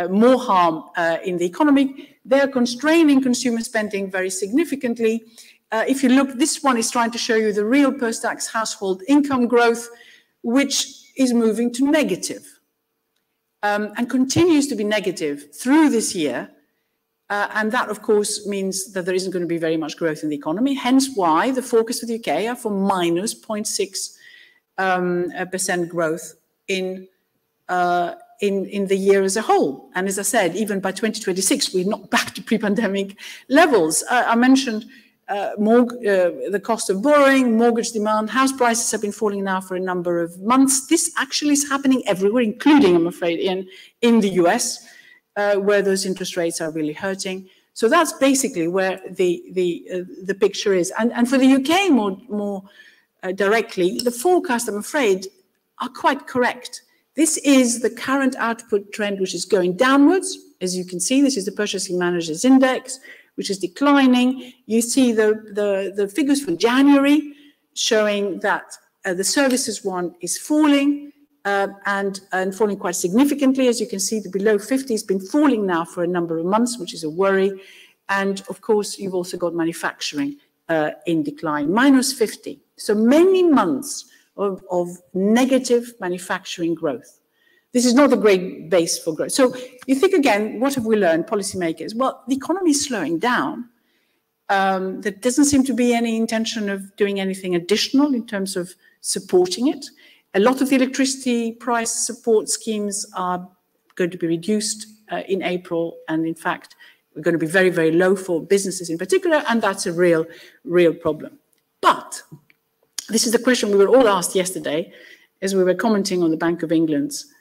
more harm in the economy. They're constraining consumer spending very significantly. If you look, this one is trying to show you the real post-tax household income growth, which is moving to negative and continues to be negative through this year. And that, of course, means that there isn't going to be very much growth in the economy, hence why the forecasts for the UK are for minus 0.6% growth in the year as a whole. And as I said, even by 2026, we're not back to pre-pandemic levels. I mentioned the cost of borrowing, mortgage demand, house prices have been falling now for a number of months. This actually is happening everywhere, including, I'm afraid, in the US. Where those interest rates are really hurting. So that's basically where the picture is. And for the UK more directly, the forecasts, I'm afraid, are quite correct. This is the current output trend, which is going downwards. As you can see, this is the Purchasing Managers Index, which is declining. You see the figures for January showing that the services one is falling. And falling quite significantly. As you can see, the below 50 has been falling now for a number of months, which is a worry. And of course, you've also got manufacturing in decline, minus 50. So many months of negative manufacturing growth. This is not a great base for growth. So you think again, what have we learned, policymakers? Well, the economy is slowing down. There doesn't seem to be any intention of doing anything additional in terms of supporting it. A lot of the electricity price support schemes are going to be reduced in April, and in fact, we're going to be very, very low for businesses in particular, and that's a real problem. But this is the question we were all asked yesterday as we were commenting on the Bank of England's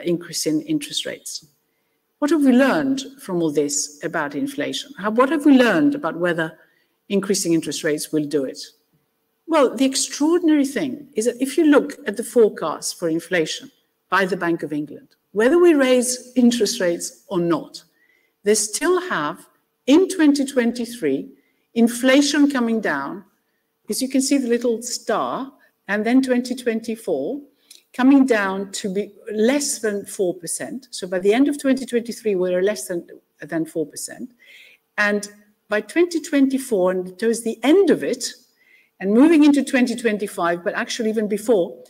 increase in interest rates. What have we learned from all this about inflation? What have we learned about whether increasing interest rates will do it? Well, the extraordinary thing is that if you look at the forecast for inflation by the Bank of England, whether we raise interest rates or not, they still have, in 2023, inflation coming down, as you can see the little star, and then 2024, coming down to be less than 4%. So by the end of 2023, we're less than 4%. And by 2024, and towards the end of it, and moving into 2025, but actually even before,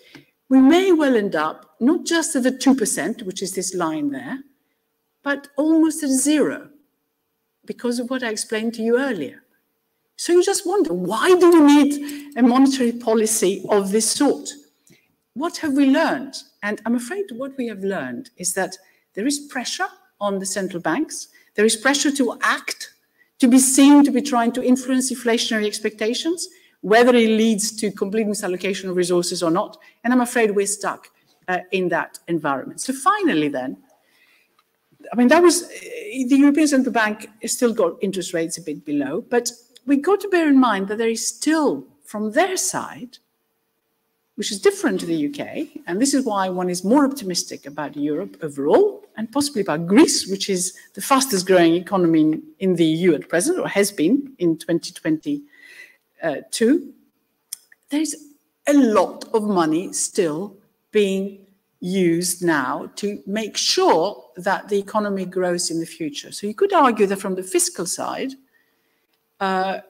we may well end up not just at the 2%, which is this line there, but almost at zero, because of what I explained to you earlier. So you just wonder, why do we need a monetary policy of this sort? What have we learned? And I'm afraid what we have learned is that there is pressure on the central banks. There is pressure to act, to be seen to be trying to influence inflationary expectations, whether it leads to complete misallocation of resources or not. And I'm afraid we're stuck in that environment. So finally then, I mean, that was, the European Central Bank has still got interest rates a bit below, but we've got to bear in mind that there is still, from their side, which is different to the UK, and this is why one is more optimistic about Europe overall, and possibly about Greece, which is the fastest growing economy in the EU at present, or has been in 2022. There's a lot of money still being used now to make sure that the economy grows in the future. So you could argue that from the fiscal side,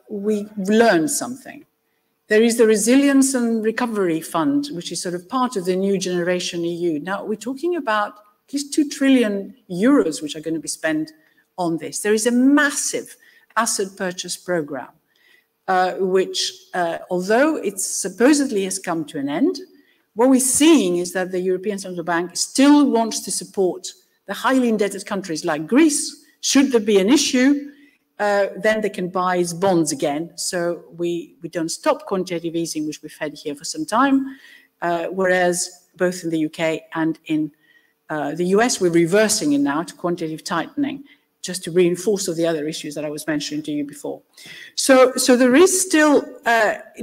we've learned something. There is the Resilience and Recovery Fund, which is sort of part of the new generation EU. Now, we're talking about at least 2 trillion euros, which are going to be spent on this. There is a massive asset purchase program, which, although it supposedly has come to an end, what we're seeing is that the European Central Bank still wants to support the highly indebted countries like Greece. Should there be an issue, then they can buy its bonds again. So we don't stop quantitative easing, which we've had here for some time, whereas both in the UK and in the US, we're reversing it now to quantitative tightening, just to reinforce all the other issues that I was mentioning to you before. So there is still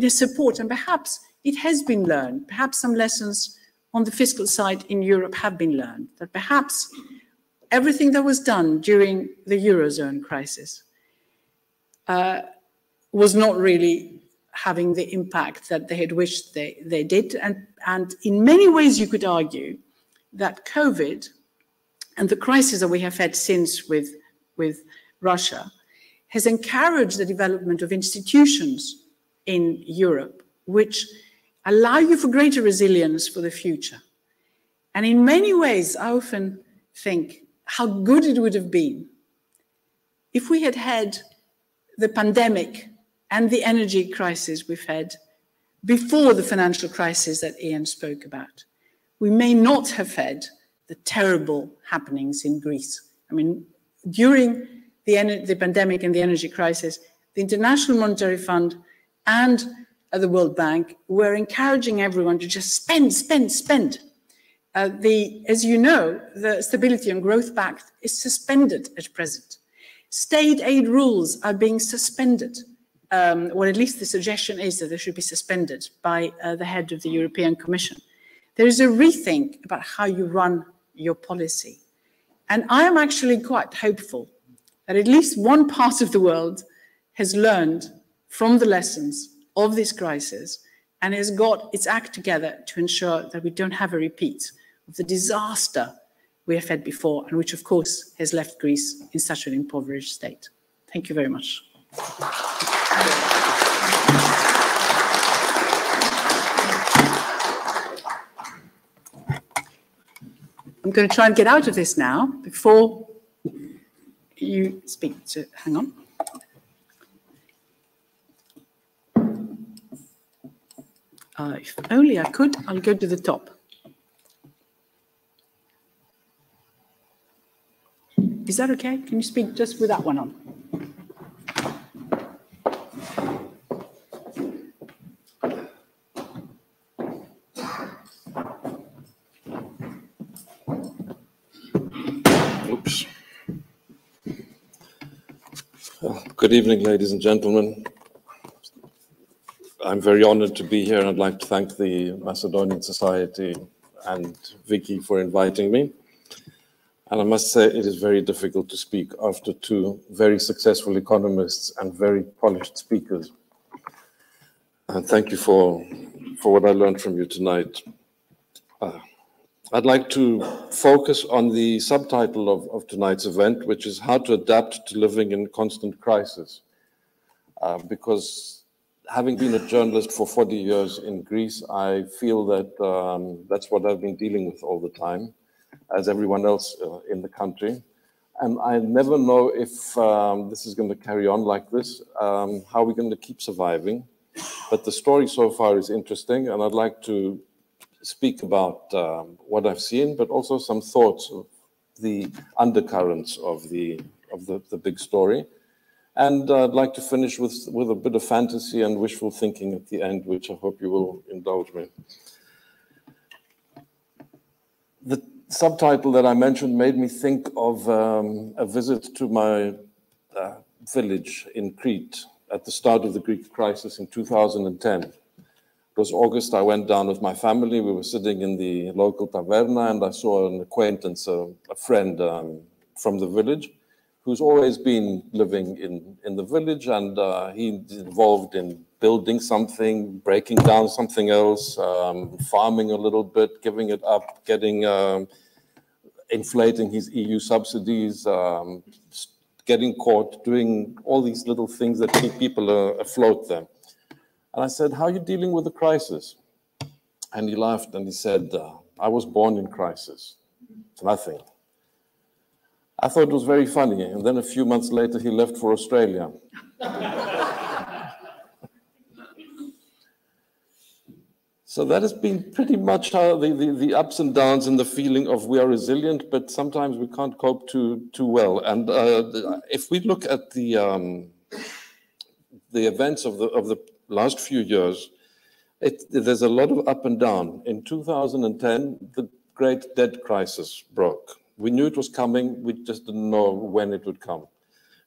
support, and perhaps it has been learned. Perhaps some lessons on the fiscal side in Europe have been learned, that perhaps everything that was done during the Eurozone crisis was not really having the impact that they had wished they did. And in many ways, you could argue that COVID and the crisis that we have had since with Russia has encouraged the development of institutions in Europe, which allow you for greater resilience for the future. And in many ways, I often think how good it would have been if we had had the pandemic and the energy crisis we've had before the financial crisis that Ian spoke about. We may not have had the terrible happenings in Greece. I mean, during the pandemic and the energy crisis, the International Monetary Fund and the World Bank were encouraging everyone to just spend. As you know, the Stability and Growth Pact is suspended at present. State aid rules are being suspended, or at least the suggestion is that they should be suspended by the head of the European Commission. There is a rethink about how you run your policy. And I am actually quite hopeful that at least one part of the world has learned from the lessons of this crisis and has got its act together to ensure that we don't have a repeat of the disaster we have had before, and which, of course, has left Greece in such an impoverished state. Thank you very much. I'm going to try and get out of this now before you speak. So hang on. If only I could, I'll go to the top. Is that okay? Can you speak just with that one on? Good evening, ladies and gentlemen. I'm very honored to be here, and I'd like to thank the Macedonian Society and Vicky for inviting me. And I must say it is very difficult to speak after two very successful economists and very polished speakers. And thank you for what I learned from you tonight. I'd like to focus on the subtitle of tonight's event, which is how to adapt to living in constant crisis. Because having been a journalist for 40 years in Greece, I feel that that's what I've been dealing with all the time, as everyone else in the country. And I never know if this is going to carry on like this, how we're going to keep surviving. But the story so far is interesting, and I'd like to speak about what I've seen, but also some thoughts of the undercurrents of the big story. And I'd like to finish with a bit of fantasy and wishful thinking at the end, which I hope you will indulge me. The subtitle that I mentioned made me think of a visit to my village in Crete at the start of the Greek crisis in 2010. It was August. I went down with my family. We were sitting in the local taverna, and I saw an acquaintance, a friend from the village, who's always been living in the village, and he's involved in building something, breaking down something else, farming a little bit, giving it up, getting inflating his EU subsidies, getting caught, doing all these little things that keep people afloat there. And I said, how are you dealing with the crisis? And he laughed and he said, I was born in crisis. It's nothing. I thought it was very funny. And then a few months later, he left for Australia. So that has been pretty much how the ups and downs and the feeling of we are resilient, but sometimes we can't cope too well. And if we look at the events of the last few years, there's a lot of up and down. In 2010, the great debt crisis broke. We knew it was coming, we just didn't know when it would come.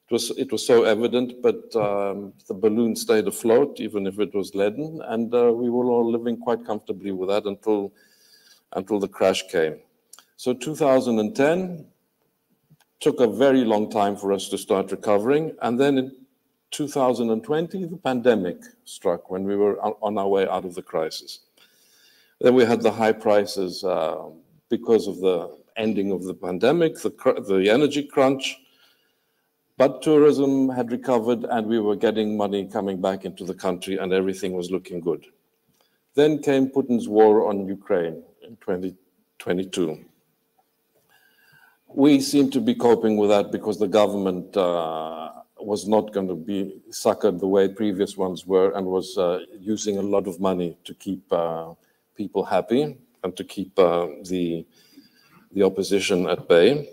It was so evident, but the balloon stayed afloat, even if it was leaden, and we were all living quite comfortably with that until the crash came. So 2010 took a very long time for us to start recovering, and then in 2020, the pandemic struck when we were on our way out of the crisis. Then we had the high prices because of the ending of the pandemic, the energy crunch, but tourism had recovered and we were getting money coming back into the country and everything was looking good. Then came Putin's war on Ukraine in 2022. We seem to be coping with that because the government was not going to be suckered the way previous ones were and was using a lot of money to keep people happy and to keep the opposition at bay.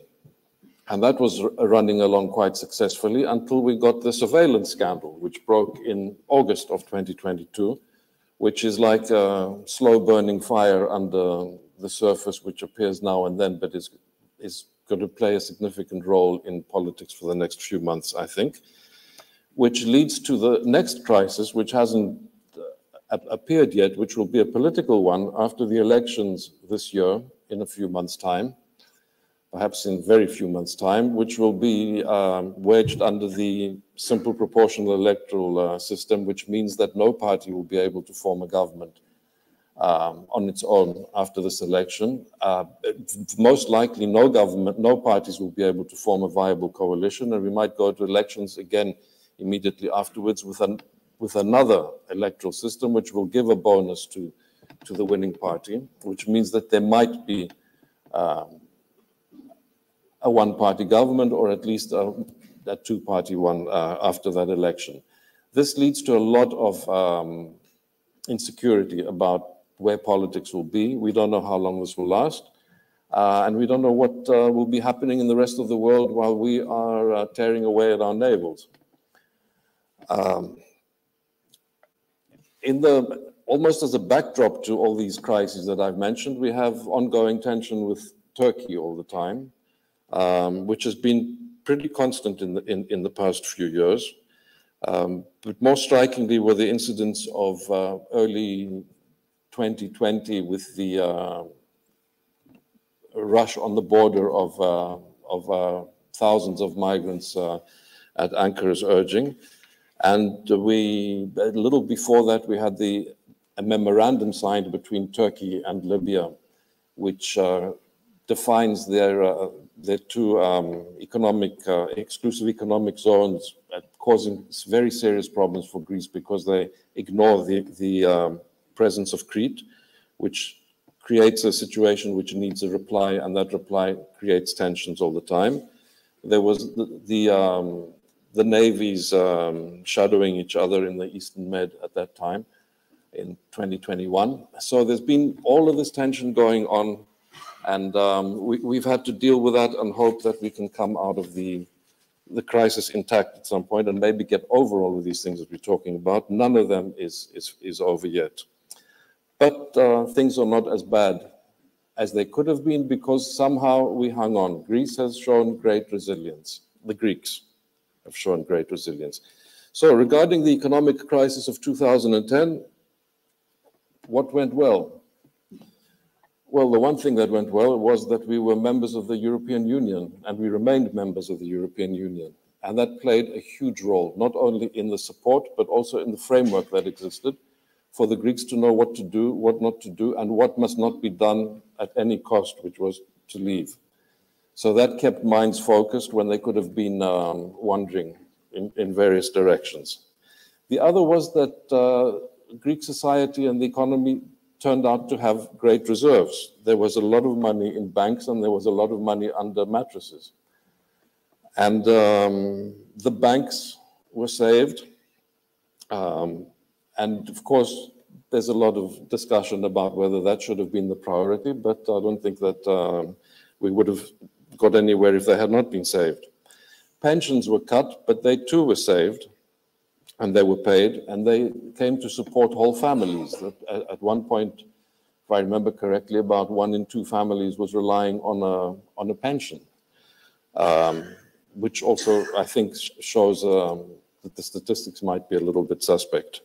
And that was running along quite successfully until we got the surveillance scandal, which broke in August of 2022, which is like a slow-burning fire under the surface, which appears now and then, but is going to play a significant role in politics for the next few months, I think, which leads to the next crisis, which hasn't appeared yet, which will be a political one after the elections this year in a few months' time. Perhaps in very few months' time, which will be wedged under the simple proportional electoral system, which means that no party will be able to form a government on its own after this election. Most likely, no parties will be able to form a viable coalition, and we might go to elections again immediately afterwards with another electoral system, which will give a bonus to the winning party, which means that there might be a one-party government, or at least a two-party one after that election. This leads to a lot of insecurity about where politics will be. We don't know how long this will last, and we don't know what will be happening in the rest of the world while we are tearing away at our navels. Almost as a backdrop to all these crises that I've mentioned, we have ongoing tension with Turkey all the time, which has been pretty constant in the past few years. But more strikingly were the incidents of early 2020 with the rush on the border of thousands of migrants at Ankara's urging. And a little before that, we had a memorandum signed between Turkey and Libya, which defines their two exclusive economic zones, causing very serious problems for Greece because they ignore the presence of Crete, which creates a situation which needs a reply, and that reply creates tensions all the time. There was the navies shadowing each other in the Eastern Med at that time in 2021. So there's been all of this tension going on, and we've had to deal with that and hope that we can come out of the crisis intact at some point and maybe get over all of these things that we're talking about. None of them is over yet. But things are not as bad as they could have been because somehow we hung on. Greece has shown great resilience. The Greeks have shown great resilience. So regarding the economic crisis of 2010, what went well? Well, the one thing that went well was that we were members of the European Union, and we remained members of the European Union. And that played a huge role, not only in the support, but also in the framework that existed for the Greeks to know what to do, what not to do, and what must not be done at any cost, which was to leave. So that kept minds focused when they could have been wandering in various directions. The other was that Greek society and the economy turned out to have great reserves. There was a lot of money in banks and there was a lot of money under mattresses. And the banks were saved. And of course, there's a lot of discussion about whether that should have been the priority, but I don't think that we would have got anywhere if they had not been saved. Pensions were cut, but they too were saved, and they were paid, and they came to support whole families. At one point, if I remember correctly, about 1 in 2 families was relying on a pension, which also I think shows that the statistics might be a little bit suspect.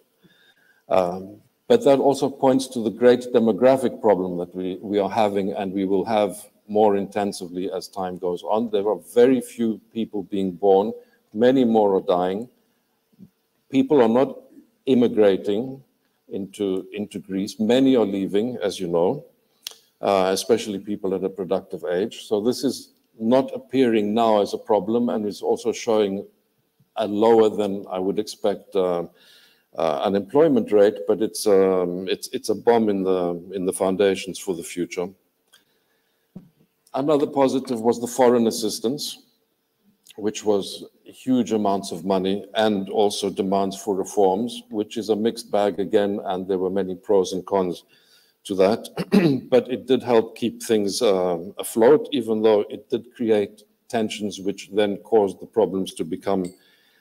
But that also points to the great demographic problem that we are having, and we will have more intensively as time goes on. There are very few people being born, many more are dying. People are not immigrating into Greece. Many are leaving, as you know, especially people at a productive age. So this is not appearing now as a problem, and is also showing a lower than I would expect unemployment rate, but it's a bomb in the foundations for the future. Another positive was the foreign assistance, which was huge amounts of money and also demands for reforms, which is a mixed bag again, and there were many pros and cons to that. But it did help keep things afloat, even though it did create tensions, which then caused the problems to become,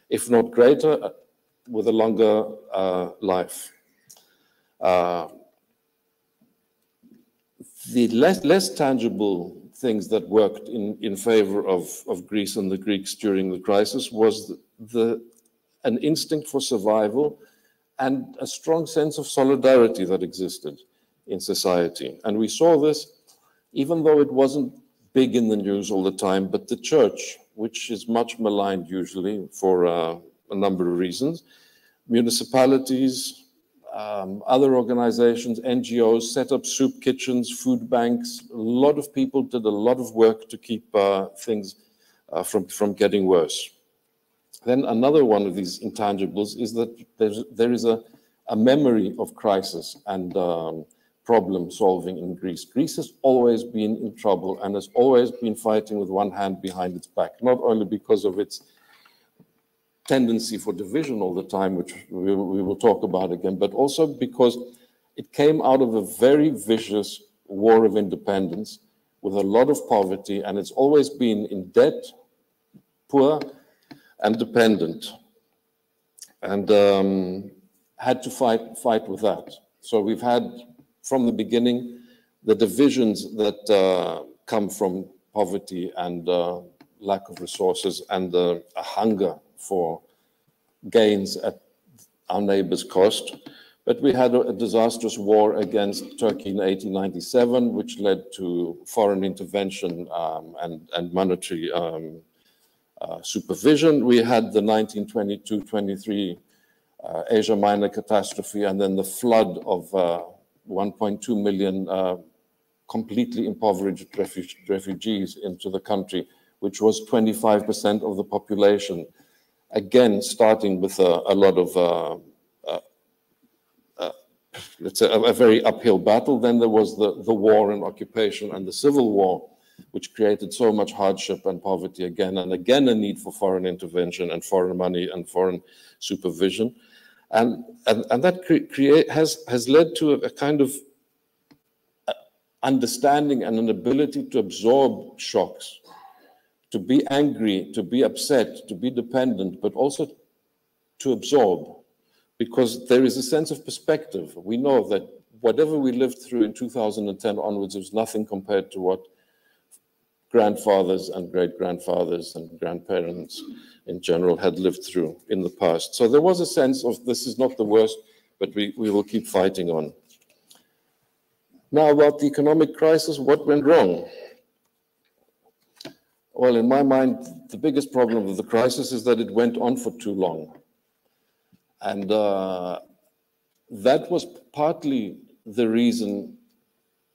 if not greater, with a longer life. The less tangible things that worked in favor of Greece and the Greeks during the crisis was an instinct for survival and a strong sense of solidarity that existed in society. And we saw this, even though it wasn't big in the news all the time, but the church, which is much maligned usually for a number of reasons, municipalities, other organizations, NGOs set up soup kitchens, food banks. A lot of people did a lot of work to keep things from getting worse. Then another one of these intangibles is that there is a memory of crisis and problem solving in Greece. Greece has always been in trouble and has always been fighting with one hand behind its back, not only because of its tendency for division all the time, which we will talk about again, but also because it came out of a very vicious war of independence with a lot of poverty, and it's always been in debt, poor, and dependent, and had to fight with that. So we've had, from the beginning, the divisions that come from poverty and lack of resources and a hunger for gains at our neighbors' cost. But we had a disastrous war against Turkey in 1897, which led to foreign intervention and monetary supervision. We had the 1922-23 Asia Minor catastrophe, and then the flood of 1.2 million completely impoverished refugees into the country, which was 25% of the population. Again, starting with a lot of, let's say, a very uphill battle. Then there was the war and occupation and the civil war, which created so much hardship and poverty again and again, a need for foreign intervention and foreign money and foreign supervision. And that has led to a kind of understanding and an ability to absorb shocks, to be angry, to be upset, to be dependent, but also to absorb, because there is a sense of perspective. We know that whatever we lived through in 2010 onwards was nothing compared to what grandfathers and great-grandfathers and grandparents in general had lived through in the past. So there was a sense of this is not the worst, but we will keep fighting on. Now, about the economic crisis, what went wrong? Well, in my mind, the biggest problem of the crisis is that it went on for too long. And that was partly the reason,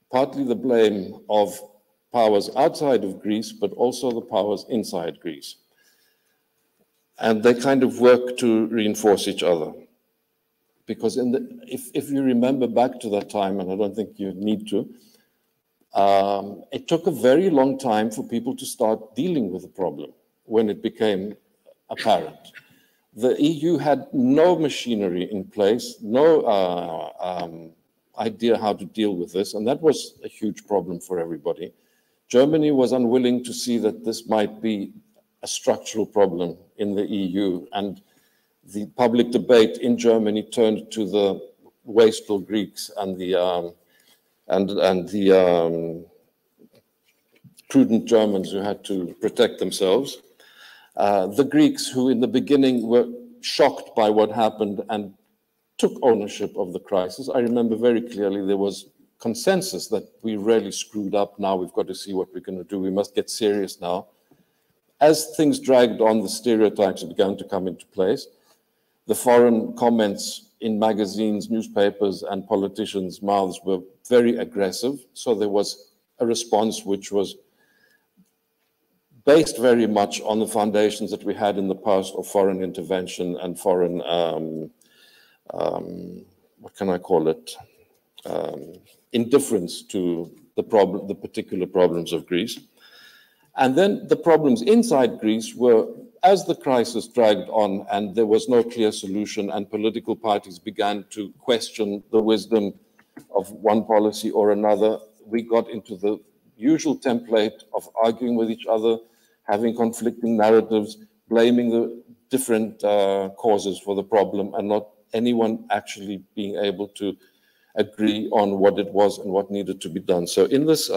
partly the blame of powers outside of Greece, but also the powers inside Greece. And they kind of work to reinforce each other. Because if you remember back to that time, and I don't think you need to, it took a very long time for people to start dealing with the problem when it became apparent. The EU had no machinery in place, no idea how to deal with this, and that was a huge problem for everybody. Germany was unwilling to see that this might be a structural problem in the EU, and the public debate in Germany turned to the wasteful Greeks and the prudent Germans who had to protect themselves. The Greeks, who in the beginning were shocked by what happened and took ownership of the crisis. I remember very clearly there was consensus that we really screwed up. Now we've got to see what we're going to do. We must get serious now. As things dragged on, the stereotypes began to come into place. The foreign comments in magazines, newspapers, and politicians' mouths were very aggressive. So there was a response which was based very much on the foundations that we had in the past of foreign intervention and foreign, what can I call it, indifference to the particular problems of Greece. And then the problems inside Greece were, as the crisis dragged on and there was no clear solution and political parties began to question the wisdom of one policy or another, we got into the usual template of arguing with each other, having conflicting narratives, blaming the different causes for the problem, and not anyone actually being able to agree on what it was and what needed to be done. So in this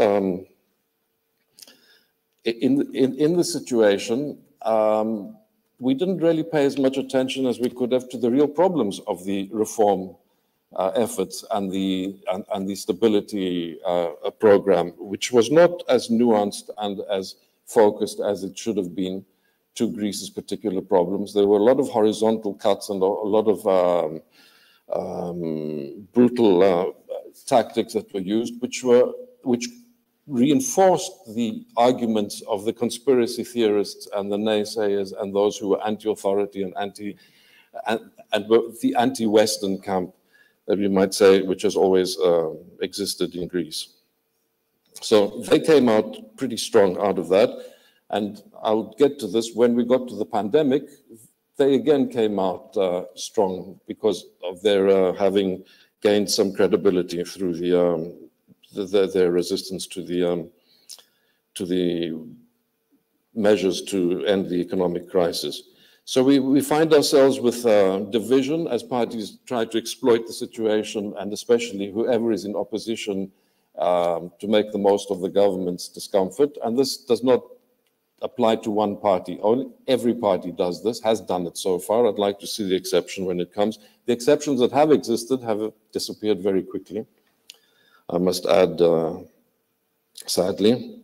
in the situation, we didn't really pay as much attention as we could have to the real problems of the reform efforts and the stability program, which was not as nuanced and as focused as it should have been to Greece's particular problems. There were a lot of horizontal cuts and a lot of brutal tactics that were used, which reinforced the arguments of the conspiracy theorists and the naysayers and those who were anti-authority and the anti-Western camp, that we might say, which has always existed in Greece. So they came out pretty strong out of that. And I'll get to this. When we got to the pandemic, they again came out strong because of their having gained some credibility through their resistance to the measures to end the economic crisis. So we find ourselves with division as parties try to exploit the situation, and especially whoever is in opposition to make the most of the government's discomfort. And this does not apply to one party. Every party does this, has done it so far. I'd like to see the exception when it comes. The exceptions that have existed have disappeared very quickly, I must add, sadly.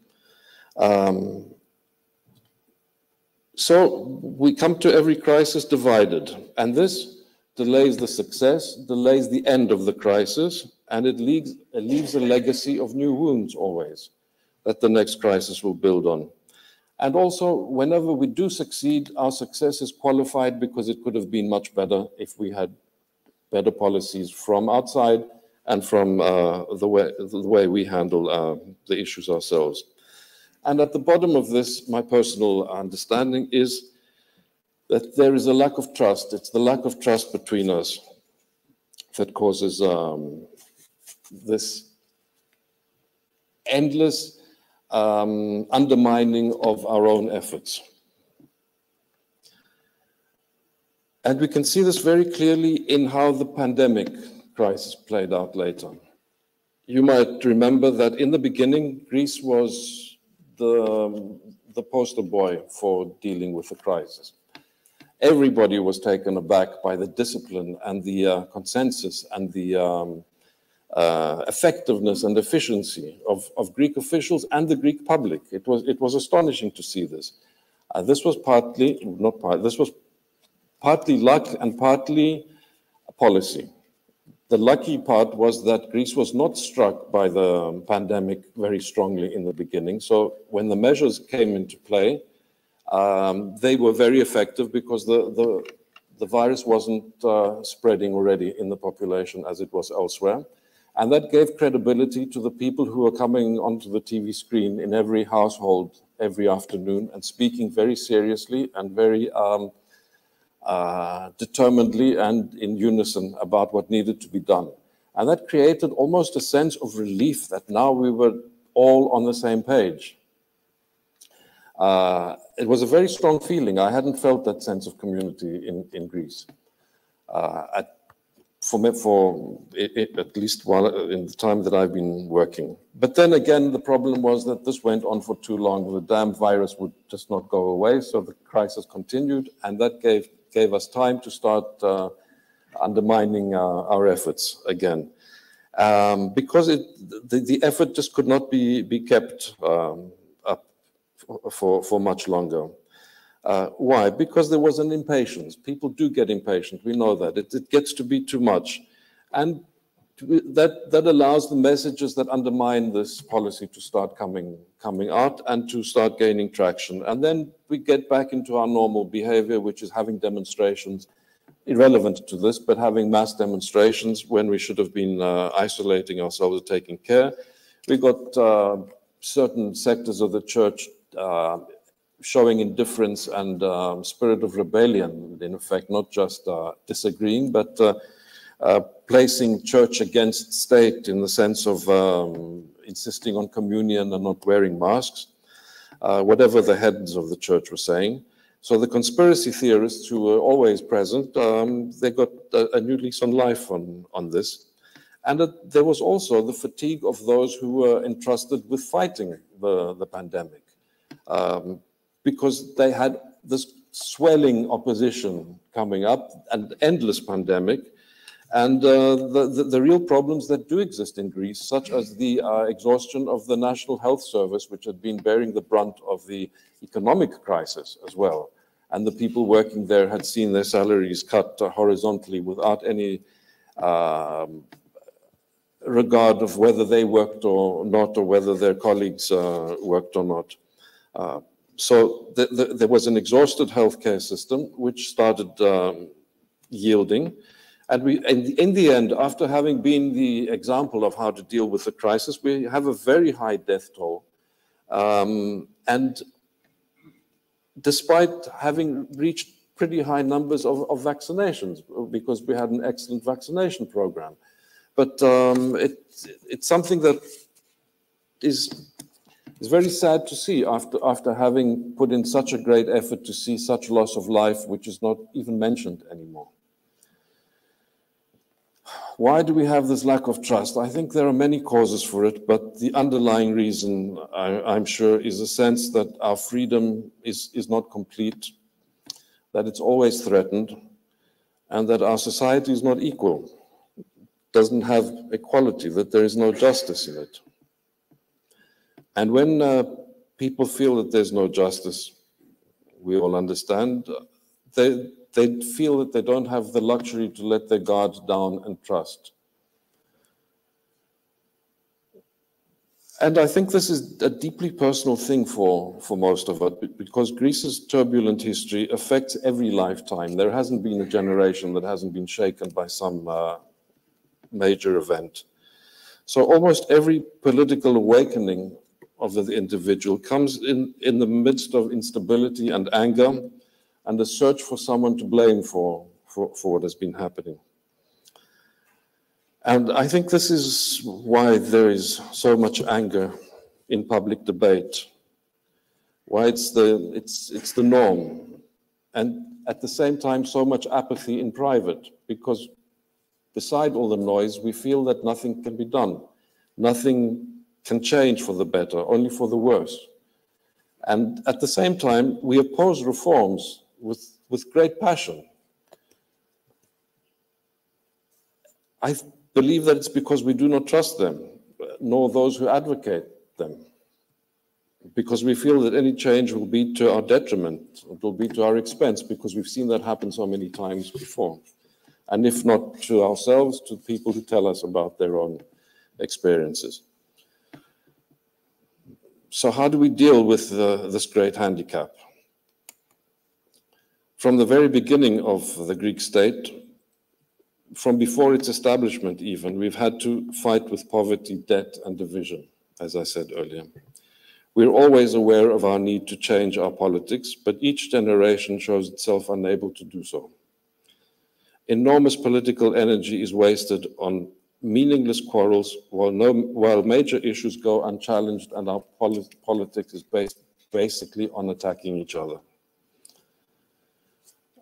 So we come to every crisis divided, and this delays the success, delays the end of the crisis, and it leaves a legacy of new wounds always that the next crisis will build on. And also, whenever we do succeed, our success is qualified because it could have been much better if we had better policies from outside and from the way we handle the issues ourselves. And at the bottom of this, my personal understanding is that there is a lack of trust. It's the lack of trust between us that causes this endless undermining of our own efforts. And we can see this very clearly in how the pandemic crisis played out later. You might remember that in the beginning, Greece was the poster boy for dealing with the crisis. Everybody was taken aback by the discipline and the consensus and the effectiveness and efficiency of Greek officials and the Greek public. It was astonishing to see this. This was partly luck and partly policy. The lucky part was that Greece was not struck by the pandemic very strongly in the beginning. So when the measures came into play, they were very effective because the virus wasn't spreading already in the population as it was elsewhere. And that gave credibility to the people who were coming onto the TV screen in every household every afternoon and speaking very seriously and very determinedly and in unison about what needed to be done. And that created almost a sense of relief that now we were all on the same page. It was a very strong feeling. I hadn't felt that sense of community in Greece. At least while in the time that I've been working. But then again, the problem was that this went on for too long. The damn virus would just not go away, so the crisis continued, and that gave us time to start undermining our efforts again. Because the effort just could not be kept up for much longer. Why? Because there was an impatience. People do get impatient. We know that. It gets to be too much. And that allows the messages that undermine this policy to start coming out and to start gaining traction. And then we get back into our normal behavior, which is having demonstrations, irrelevant to this, but having mass demonstrations when we should have been isolating ourselves and taking care. We got certain sectors of the church showing indifference and spirit of rebellion, in effect, not just disagreeing, but placing church against state in the sense of insisting on communion and not wearing masks, whatever the heads of the church were saying. So the conspiracy theorists who were always present, they got a new lease on life on this. And there was also the fatigue of those who were entrusted with fighting the pandemic. Because they had this swelling opposition coming up, an endless pandemic, and the real problems that do exist in Greece, such as the exhaustion of the National Health Service, which had been bearing the brunt of the economic crisis as well. And the people working there had seen their salaries cut horizontally without any regard of whether they worked or not, or whether their colleagues worked or not. So there was an exhausted healthcare system which started yielding. And in the end, after having been the example of how to deal with the crisis, we have a very high death toll. And despite having reached pretty high numbers of vaccinations, because we had an excellent vaccination program. But it's something that is very sad to see after having put in such a great effort to see such loss of life, which is not even mentioned anymore. Why do we have this lack of trust? I think there are many causes for it, but the underlying reason, I'm sure, is a sense that our freedom is not complete, that it's always threatened, and that our society is not equal, doesn't have equality, that there is no justice in it. And when people feel that there's no justice, we all understand, they feel that they don't have the luxury to let their guard down and trust. And I think this is a deeply personal thing for most of us, because Greece's turbulent history affects every lifetime. There hasn't been a generation that hasn't been shaken by some major event. So almost every political awakening of the individual comes in the midst of instability and anger, and a search for someone to blame for what has been happening. And I think this is why there is so much anger in public debate, why it's the norm, and at the same time so much apathy in private, because beside all the noise, we feel that nothing can be done. Nothing can change for the better, only for the worse. And at the same time, we oppose reforms with great passion. I believe that it's because we do not trust them, nor those who advocate them, because we feel that any change will be to our detriment, it will be to our expense, because we've seen that happen so many times before. And if not to ourselves, to people who tell us about their own experiences. So how do we deal with this great handicap? From the very beginning of the Greek state, from before its establishment even, we've had to fight with poverty, debt, and division, as I said earlier. We're always aware of our need to change our politics, but each generation shows itself unable to do so. Enormous political energy is wasted on meaningless quarrels, while major issues go unchallenged, and our politics is based basically on attacking each other.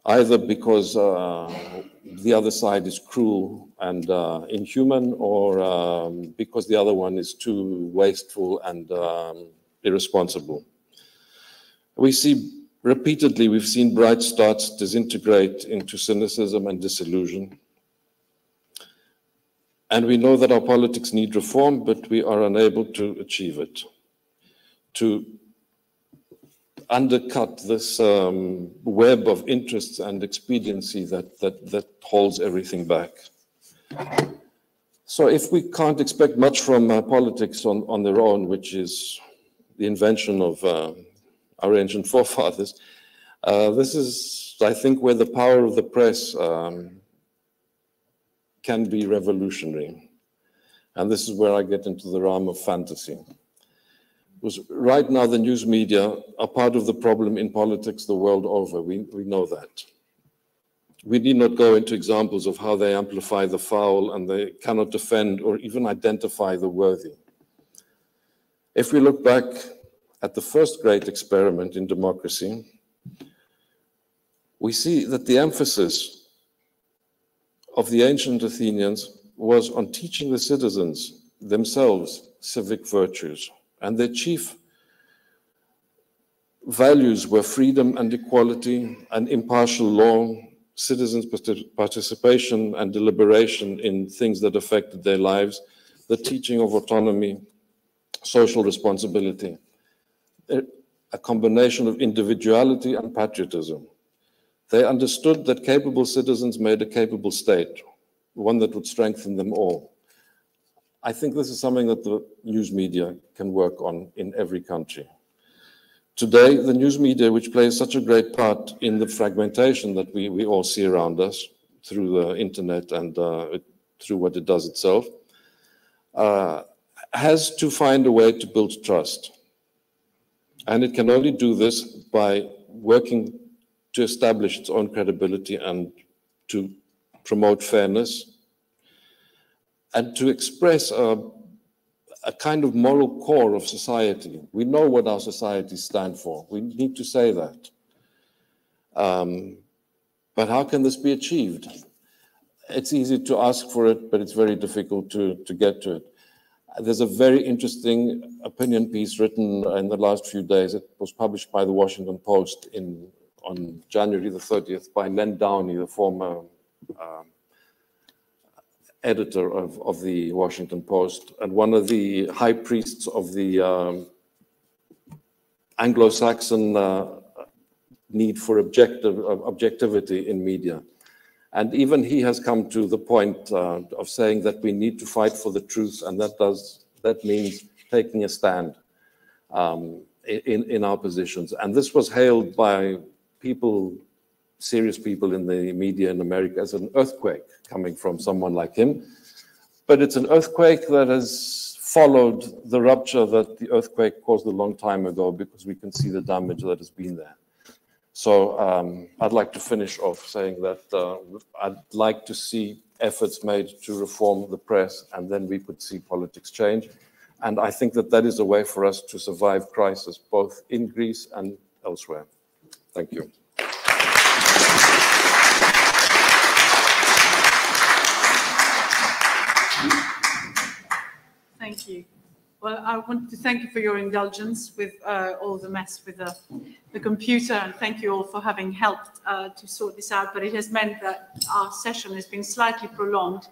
Either because the other side is cruel and inhuman, or because the other one is too wasteful and irresponsible. We've seen bright starts disintegrate into cynicism and disillusion. And we know that our politics need reform, but we are unable to achieve it. To undercut this web of interests and expediency that holds everything back. So if we can't expect much from politics on their own, which is the invention of our ancient forefathers, this is, I think, where the power of the press can be revolutionary. And this is where I get into the realm of fantasy. Because right now, the news media are part of the problem in politics the world over. We know that. We need not go into examples of how they amplify the foul, and they cannot defend or even identify the worthy. If we look back at the first great experiment in democracy, we see that the emphasis of the ancient Athenians was on teaching the citizens themselves civic virtues. And their chief values were freedom and equality and impartial law, citizens' participation and deliberation in things that affected their lives, the teaching of autonomy, social responsibility, a combination of individuality and patriotism. They understood that capable citizens made a capable state, one that would strengthen them all. I think this is something that the news media can work on in every country. Today, the news media, which plays such a great part in the fragmentation that we all see around us through the internet and through what it does itself, has to find a way to build trust. And it can only do this by working to establish its own credibility and to promote fairness, and to express a kind of moral core of society. We know what our societies stand for. We need to say that. But how can this be achieved? it's easy to ask for it, but it's very difficult to get to it. There's a very interesting opinion piece written in the last few days. It was published by the Washington Post on January the 30th by Len Downey, the former editor of the Washington Post, and one of the high priests of the Anglo-Saxon need for objectivity in media. And even he has come to the point of saying that we need to fight for the truth, and that means taking a stand in our positions. And this was hailed by people, serious people in the media in America, as an earthquake coming from someone like him. But it's an earthquake that has followed the rupture that the earthquake caused a long time ago, because we can see the damage that has been there. So I'd like to finish off saying that I'd like to see efforts made to reform the press, and then we could see politics change. And I think that that is a way for us to survive crisis, both in Greece and elsewhere. Thank you. Thank you. Well, I want to thank you for your indulgence with all the mess with the computer, and thank you all for having helped to sort this out. But it has meant that our session has been slightly prolonged,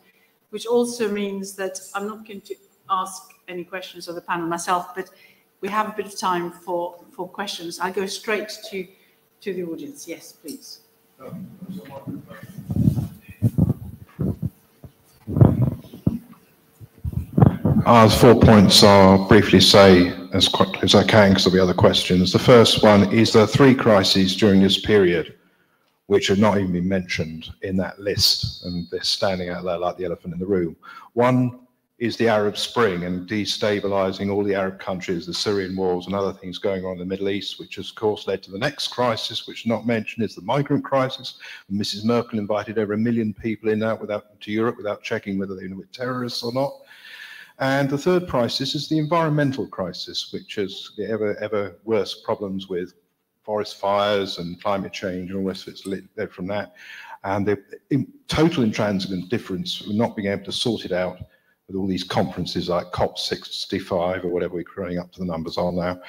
which also means that I'm not going to ask any questions of the panel myself, but we have a bit of time for questions. I'll go straight to the audience. Yes, please. The 4 points I'll briefly say as quickly as I can, because there'll be other questions. The first one is there are 3 crises during this period which have not even been mentioned in that list, and they're standing out there like the elephant in the room. One is the Arab Spring and destabilizing all the Arab countries, the Syrian wars and other things going on in the Middle East, which has, of course, led to the next crisis, which is not mentioned, is the migrant crisis. And Mrs. Merkel invited over 1 million people in to Europe without checking whether they were terrorists or not. And the third crisis is the environmental crisis, which has the ever worse problems with forest fires and climate change and all the rest of it's led from that. And the total intransigent difference of not being able to sort it out with all these conferences like COP65 or whatever we're growing up to the numbers are now.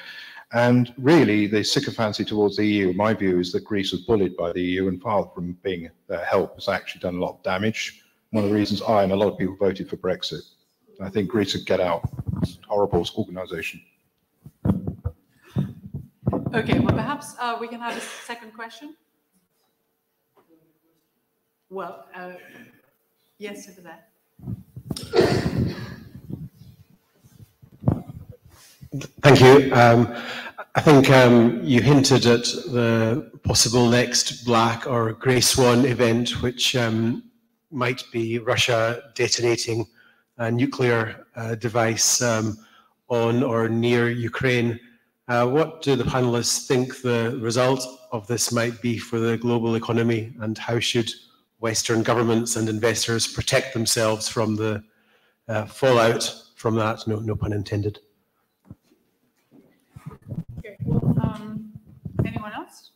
And really the sycophancy towards the EU, my view is that Greece was bullied by the EU, and far from being their help has actually done a lot of damage. One of the reasons I and a lot of people voted for Brexit. I think Greece would get out. It's a horrible organisation. Okay, well, perhaps we can have a second question. Well, yes, over there. Thank you. I think you hinted at the possible next black or grey swan event, which might be Russia detonating a nuclear device on or near Ukraine. What do the panelists think the result of this might be for the global economy, and how should Western governments and investors protect themselves from the fallout from that? No pun intended. Okay, well, anyone else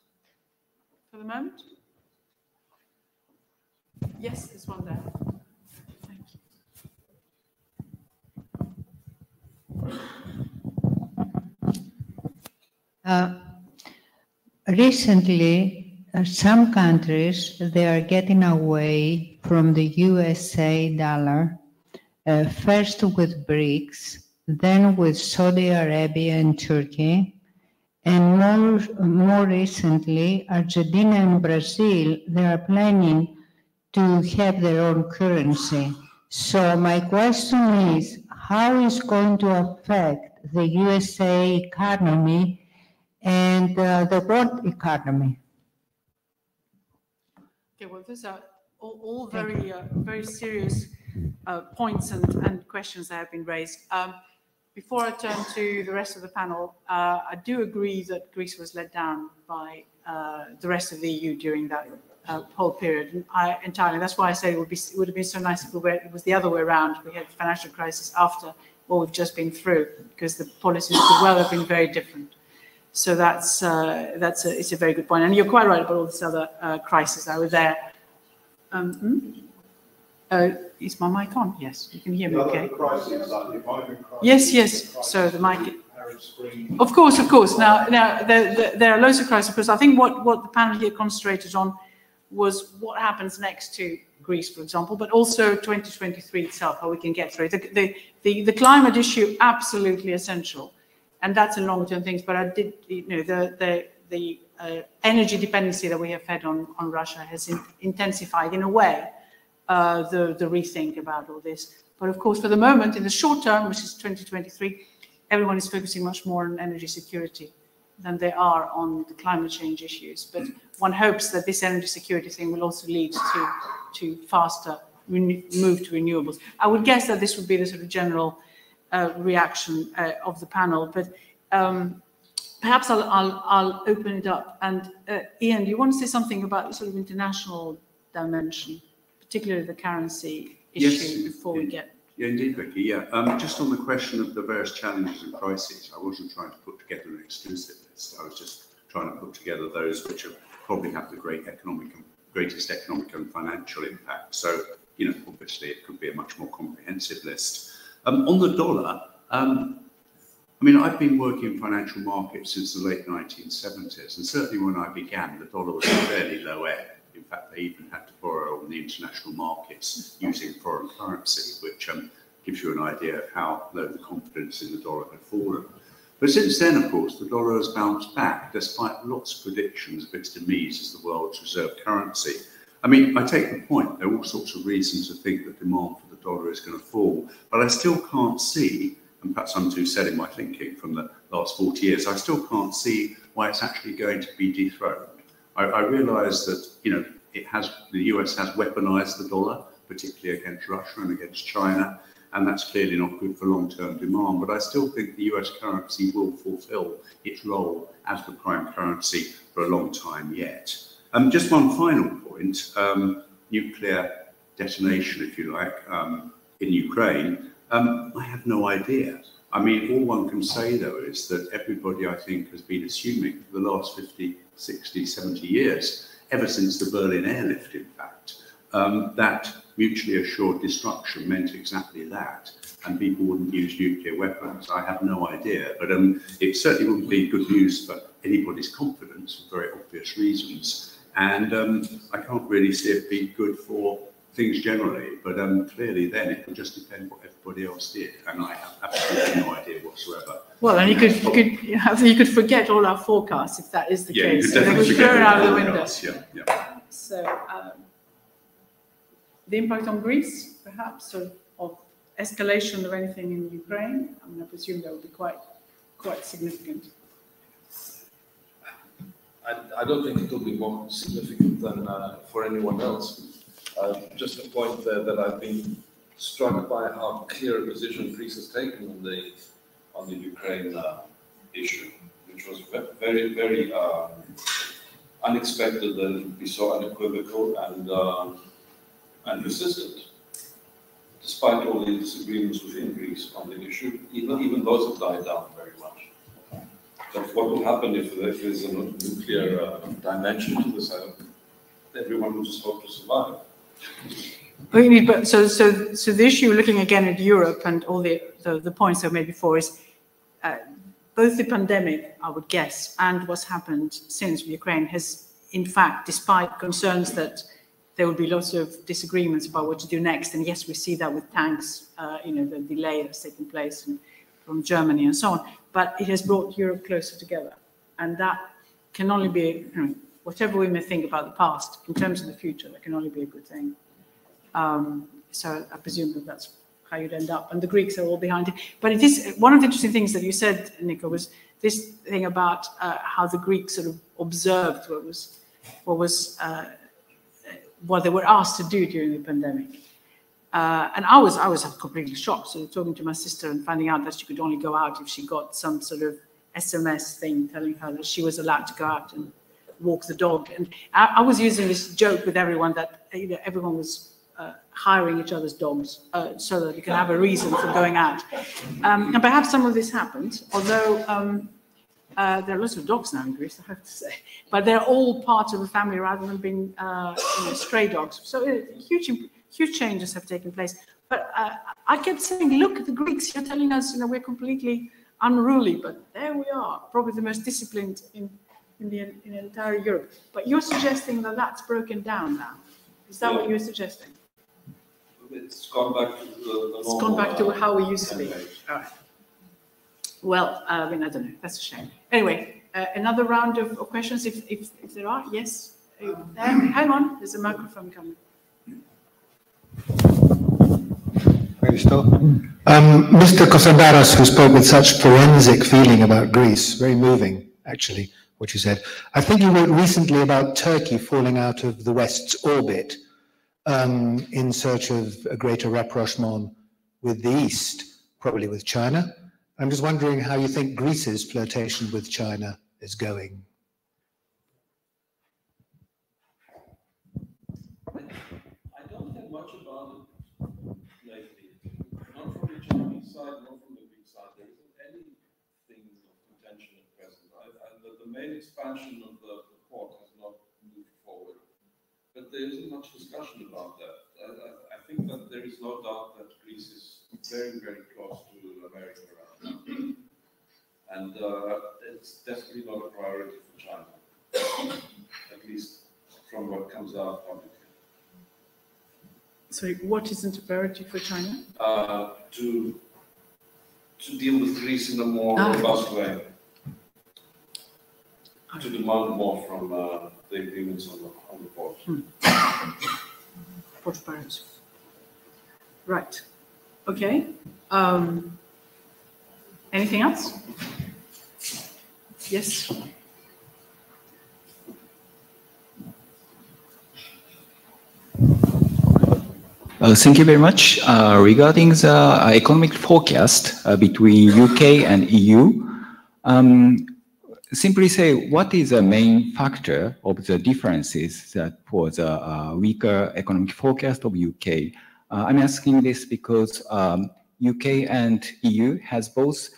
for the moment? Yes, there's one there. Recently, some countries, they are getting away from the USA dollar, first with BRICS, then with Saudi Arabia and Turkey, and more recently, Argentina and Brazil, they are planning to have their own currency. So my question is, how is going to affect the USA economy and the world economy? Okay, well, those are all very, very serious points and questions that have been raised. Before I turn to the rest of the panel, I do agree that Greece was let down by the rest of the EU during that whole period. And entirely, that's why I say it would have been so nice if it was the other way around. We had the financial crisis after what we've just been through, because the policies could well have been very different. So it's a very good point. And you're quite right about all these other crises that were there. Is my mic on? Yes, you can hear me okay. Yes, yes. So the mic. Of course. Now there are loads of crises, because I think what the panel here concentrated on was what happens next to Greece, for example, but also 2023 itself, how we can get through it. The climate issue, absolutely essential, and that's a long-term thing. But I did, the energy dependency that we have had on Russia has intensified in a way the rethink about all this. But of course, for the moment, in the short term, which is 2023, everyone is focusing much more on energy security than they are on the climate change issues. But one hopes that this energy security thing will also lead to faster move to renewables. I would guess that this would be the sort of general reaction of the panel. But perhaps I'll open it up. And Ian, do you want to say something about the sort of international dimension, particularly the currency issue, before we get... Yeah, indeed, Vicky. Yeah, just on the question of the various challenges and crises, I wasn't trying to put together an exclusive list. I was just trying to put together those which probably have the greatest economic and financial impact. So, obviously it could be a much more comprehensive list. On the dollar, I've been working in financial markets since the late 1970s, and certainly when I began, the dollar was fairly low ebb. In fact, they even had to borrow on the international markets using foreign currency, which gives you an idea of how low the confidence in the dollar had fallen. But since then, of course, the dollar has bounced back, despite lots of predictions of its demise as the world's reserve currency. I take the point. There are all sorts of reasons to think that demand for the dollar is going to fall, but I still can't see, and perhaps I'm too set in my thinking from the last 40 years, I still can't see why it's actually going to be dethroned. I realise that, the US has weaponized the dollar, particularly against Russia and against China, and that's clearly not good for long-term demand. But I still think the US currency will fulfill its role as the prime currency for a long time yet. Just one final point, nuclear detonation, if you like, in Ukraine. I have no idea. All one can say, though, is that everybody, I think, has been assuming for the last 50, 60, 70 years, ever since the Berlin airlift, in fact, that mutually assured destruction meant exactly that, and people wouldn't use nuclear weapons. I have no idea, but it certainly wouldn't be good news for anybody's confidence for very obvious reasons, and I can't really see it being good for things generally, but clearly then it would just depend what everybody else did, and I have absolutely no idea whatsoever. Well, and you could forget all our forecasts if that is the case. They would throw it out of the window. Yeah. So the impact on Greece, perhaps, of escalation of anything in Ukraine, I presume that would be quite significant. I don't think it will be more significant than for anyone else. Just a point there that I've been struck by how clear a position Greece has taken on the Ukraine issue, which was very, very unexpected that it would be so unequivocal and persistent, despite all the disagreements within Greece on the issue. Even those have died down very much. But what will happen if there's a nuclear dimension to this? Everyone will just hope to survive. But so the issue, looking again at Europe and all the points I've made before, is both the pandemic, I would guess, and what's happened since Ukraine has, in fact, despite concerns that there would be lots of disagreements about what to do next, and yes, we see that with tanks, the delay that's taken place from Germany and so on, but it has brought Europe closer together, and that can only be, whatever we may think about the past, in terms of the future, that can only be a good thing. So I presume that's how you'd end up, and the Greeks are all behind it. But it is one of the interesting things that you said, Nico, was this thing about how the Greeks sort of observed what they were asked to do during the pandemic. And I was completely shocked, sort of talking to my sister and finding out that she could only go out if she got some sort of SMS thing telling her that she was allowed to go out and walk the dog. And I was using this joke with everyone that everyone was hiring each other's dogs so that you can have a reason for going out. And perhaps some of this happened, although there are lots of dogs now in Greece, I have to say. But they're all part of a family rather than being stray dogs. So huge changes have taken place. But I kept saying, look at the Greeks, you're telling us, you know, we're completely unruly, but there we are, probably the most disciplined in entire Europe. But you're suggesting that that's broken down now. Is that what you're suggesting? It's gone back to the It's gone back to how we used to be. All right. Well, I mean, I don't know. That's a shame. Anyway, another round of questions, if there are. Yes. Hang on. There's a microphone coming. Mr. Konstandaras, who spoke with such forensic feeling about Greece, very moving, actually, what you said. I think you wrote recently about Turkey falling out of the West's orbit in search of a greater rapprochement with the East, probably with China. I'm just wondering how you think Greece's flirtation with China is going. I don't think much about it lately. Not from the Chinese side, not from the Greek side. There isn't anything of contention at present. The main expansion of the port has not moved forward. But there isn't much discussion about that. I think that there is no doubt that Greece is very, very close to America right now. And it's definitely not a priority for China, at least from what comes out publicly. So what isn't a priority for China? To deal with Greece in a more robust way. To demand more from the agreements on the port. Port of Paris. Right. Okay. Anything else? Yes. Thank you very much. Regarding the economic forecast between UK and EU, simply say, what is the main factor of the differences that for the weaker economic forecast of UK? I'm asking this because UK and EU has both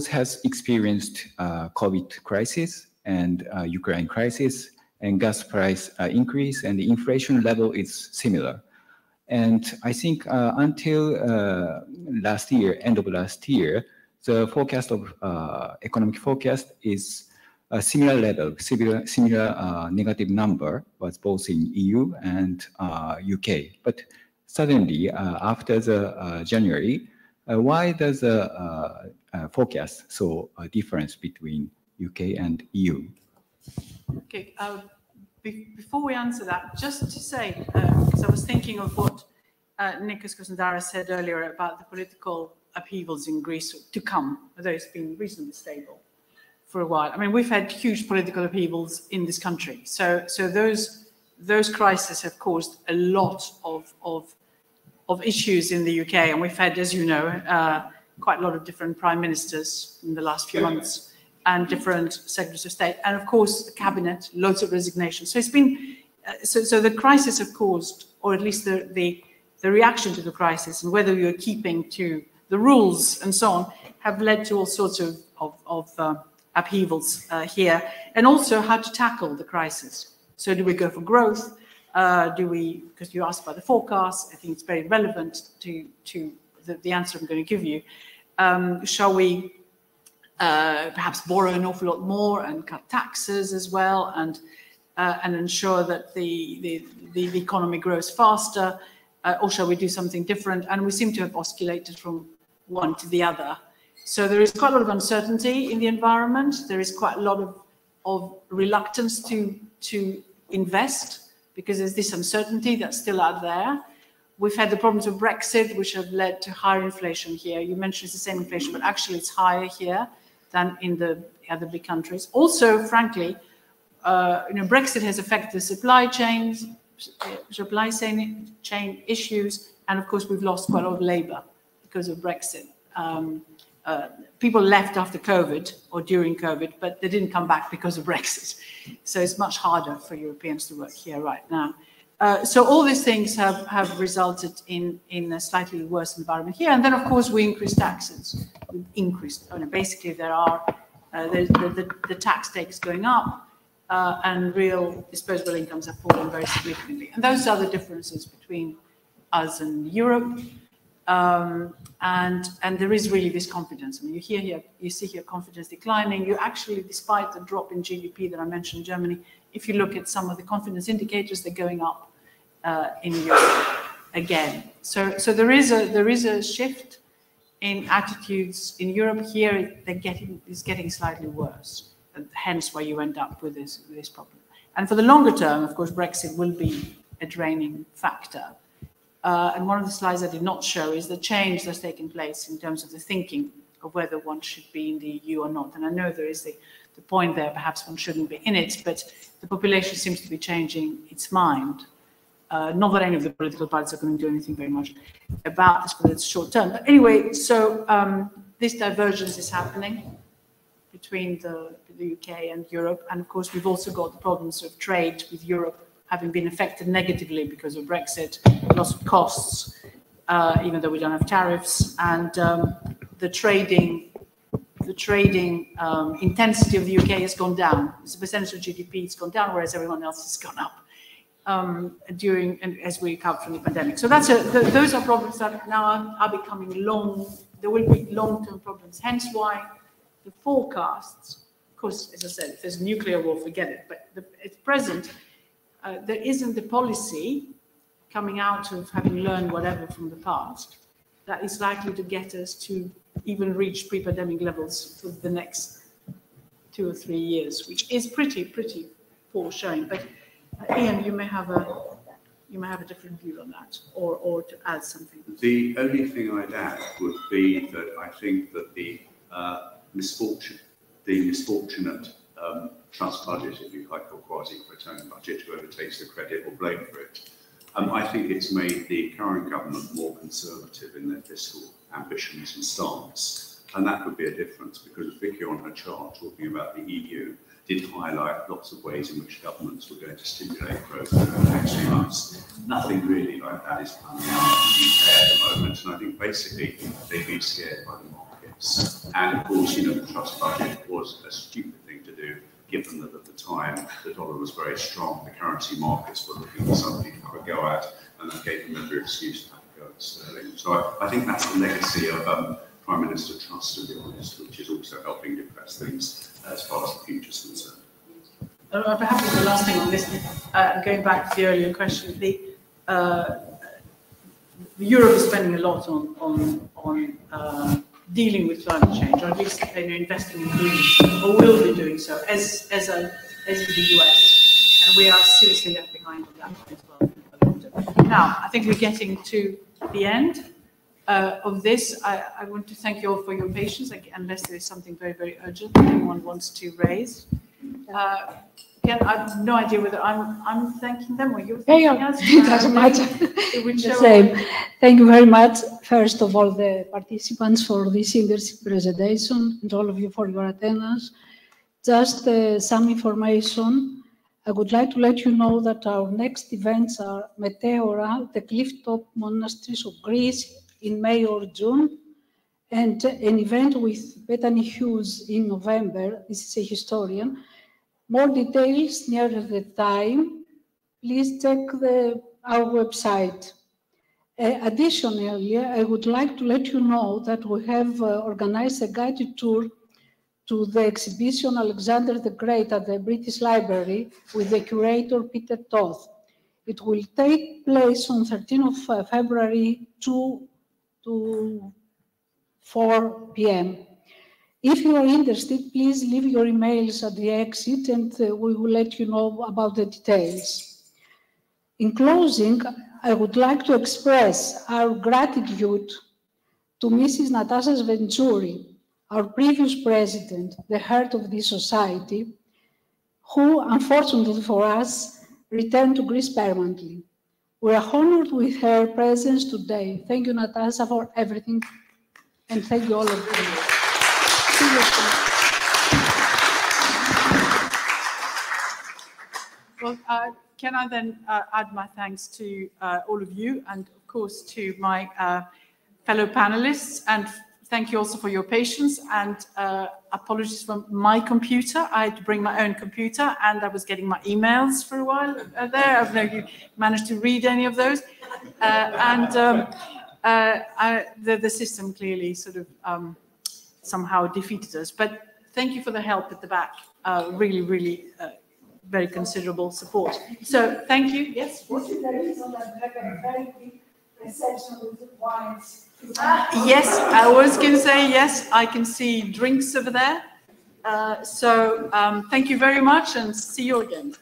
has experienced COVID crisis and Ukraine crisis, and gas price increase, and the inflation level is similar. And I think until last year, end of last year, the forecast of economic forecast is a similar level, similar negative number was both in EU and UK. But suddenly, after the January, why does the forecast so a difference between UK and EU? Okay. Before we answer that, just to say, because I was thinking of what Nikos Konstandaras said earlier about the political upheavals in Greece to come, although it's been reasonably stable for a while. I mean, we've had huge political upheavals in this country. So those crises have caused a lot of issues in the UK. And we've had, as you know, quite a lot of different prime ministers in the last few months, and different secretaries of state, and of course the cabinet, loads of resignations. So it's been, so the crisis have caused, or at least the reaction to the crisis, and whether you're keeping to the rules and so on, have led to all sorts of upheavals here, and also how to tackle the crisis. So do we go for growth? Do we, because you asked about the forecast, I think it's very relevant to the answer I'm going to give you. Shall we perhaps borrow an awful lot more and cut taxes as well, and ensure that the economy grows faster, or shall we do something different? And we seem to have oscillated from one to the other. So there is quite a lot of uncertainty in the environment. There is quite a lot of reluctance to invest, because there's this uncertainty that's still out there. We've had the problems of Brexit, which have led to higher inflation here. You mentioned it's the same inflation, but actually it's higher here than in the other big countries. Also, frankly, Brexit has affected the supply chain issues, and of course we've lost quite a lot of labour because of Brexit. People left after COVID or during COVID, but they didn't come back because of Brexit. So it's much harder for Europeans to work here right now. So all these things have resulted in a slightly worse environment here. And then, of course, we increased taxes. We increased, basically there are, the tax take is going up, and real disposable incomes have fallen very significantly. And those are the differences between us and Europe. And there is really this confidence. I mean, you see here confidence declining. You actually, despite the drop in GDP that I mentioned in Germany, if you look at some of the confidence indicators, they're going up in Europe again. So there is a shift in attitudes in Europe. Here, it's getting slightly worse, and hence why you end up with this problem. And for the longer term, of course, Brexit will be a draining factor. And one of the slides I did not show is the change that's taken place in terms of the thinking of whether one should be in the EU or not. And I know there is the point there, perhaps one shouldn't be in it, but the population seems to be changing its mind. Not that any of the political parties are going to do anything very much about this, but it's short term. But anyway, so this divergence is happening between the UK and Europe. And of course, we've also got the problems of trade with Europe having been affected negatively because of Brexit, lots of costs, even though we don't have tariffs, and the trading intensity of the UK has gone down. As a percentage of GDP, it's gone down, whereas everyone else has gone up as we recover from the pandemic. So those are problems that now are becoming there will be long-term problems. Hence why the forecasts, of course, as I said, if there's a nuclear war, forget it. But at present, there isn't the policy coming out of having learned whatever from the past that is likely to get us to even reach pre-pandemic levels for the next 2 or 3 years, which is pretty poor showing. But Ian, you may have a different view on that, or to add something. The only thing I'd add would be that I think that the misfortunate trust budget, if you like, or quasi-return budget, whoever takes the credit or blame for it, I think it's made the current government more conservative in their fiscal ambitions and stance. And that would be a difference, because Vicky on her chart talking about the EU did highlight lots of ways in which governments were going to stimulate growth over the next few months. Nothing really like that is coming out in the UK at the moment. And I think basically they've been scared by the markets. And of course, the trust budget was a stupid thing to do, given that at the time the dollar was very strong, the currency markets were looking for something to have a go at, and that gave them every excuse to have a go at sterling. So I think that's the legacy of Prime Minister Truss, to be honest, which is also helping depress things as far as the future is concerned. Perhaps the last thing on this, going back to the earlier question, Europe is spending a lot on dealing with climate change, or at least investing in green, or will be doing so, as is the US, and we are seriously left behind on that as well. Now, I think we're getting to the end of this. I want to thank you all for your patience, unless there is something very, very urgent that anyone wants to raise. Again, I have no idea whether I'm thanking them or you're thanking us. It doesn't matter. The same. Thank you very much, first of all, the participants for this interesting presentation, and all of you for your attendance. Just some information. I would like to let you know that our next events are Meteora, the cliff-top monasteries of Greece, in May or June, and an event with Bethany Hughes in November. This is a historian. More details nearer the time. Please check our website. Additionally, I would like to let you know that we have organized a guided tour to the exhibition Alexander the Great at the British Library with the curator Peter Toth. It will take place on 13th of February 2 to 4 p.m. If you are interested, please leave your emails at the exit, and we will let you know about the details. In closing, I would like to express our gratitude to Mrs. Natasha Venturi, our previous president, the heart of this society, who, unfortunately for us, returned to Greece permanently. We are honored with her presence today. Thank you, Natasha, for everything, and thank you all of you. Well, can I then add my thanks to all of you, and of course to my fellow panelists, and thank you also for your patience, and apologies for my computer. I had to bring my own computer, and I was getting my emails for a while there. I don't know if you managed to read any of those. The system clearly sort of somehow defeated us. But thank you for the help at the back. Really, really very considerable support. So thank you. Yes? Reception with the wines. Yes, I was going to say yes. I can see drinks over there. Thank you very much, and see you again.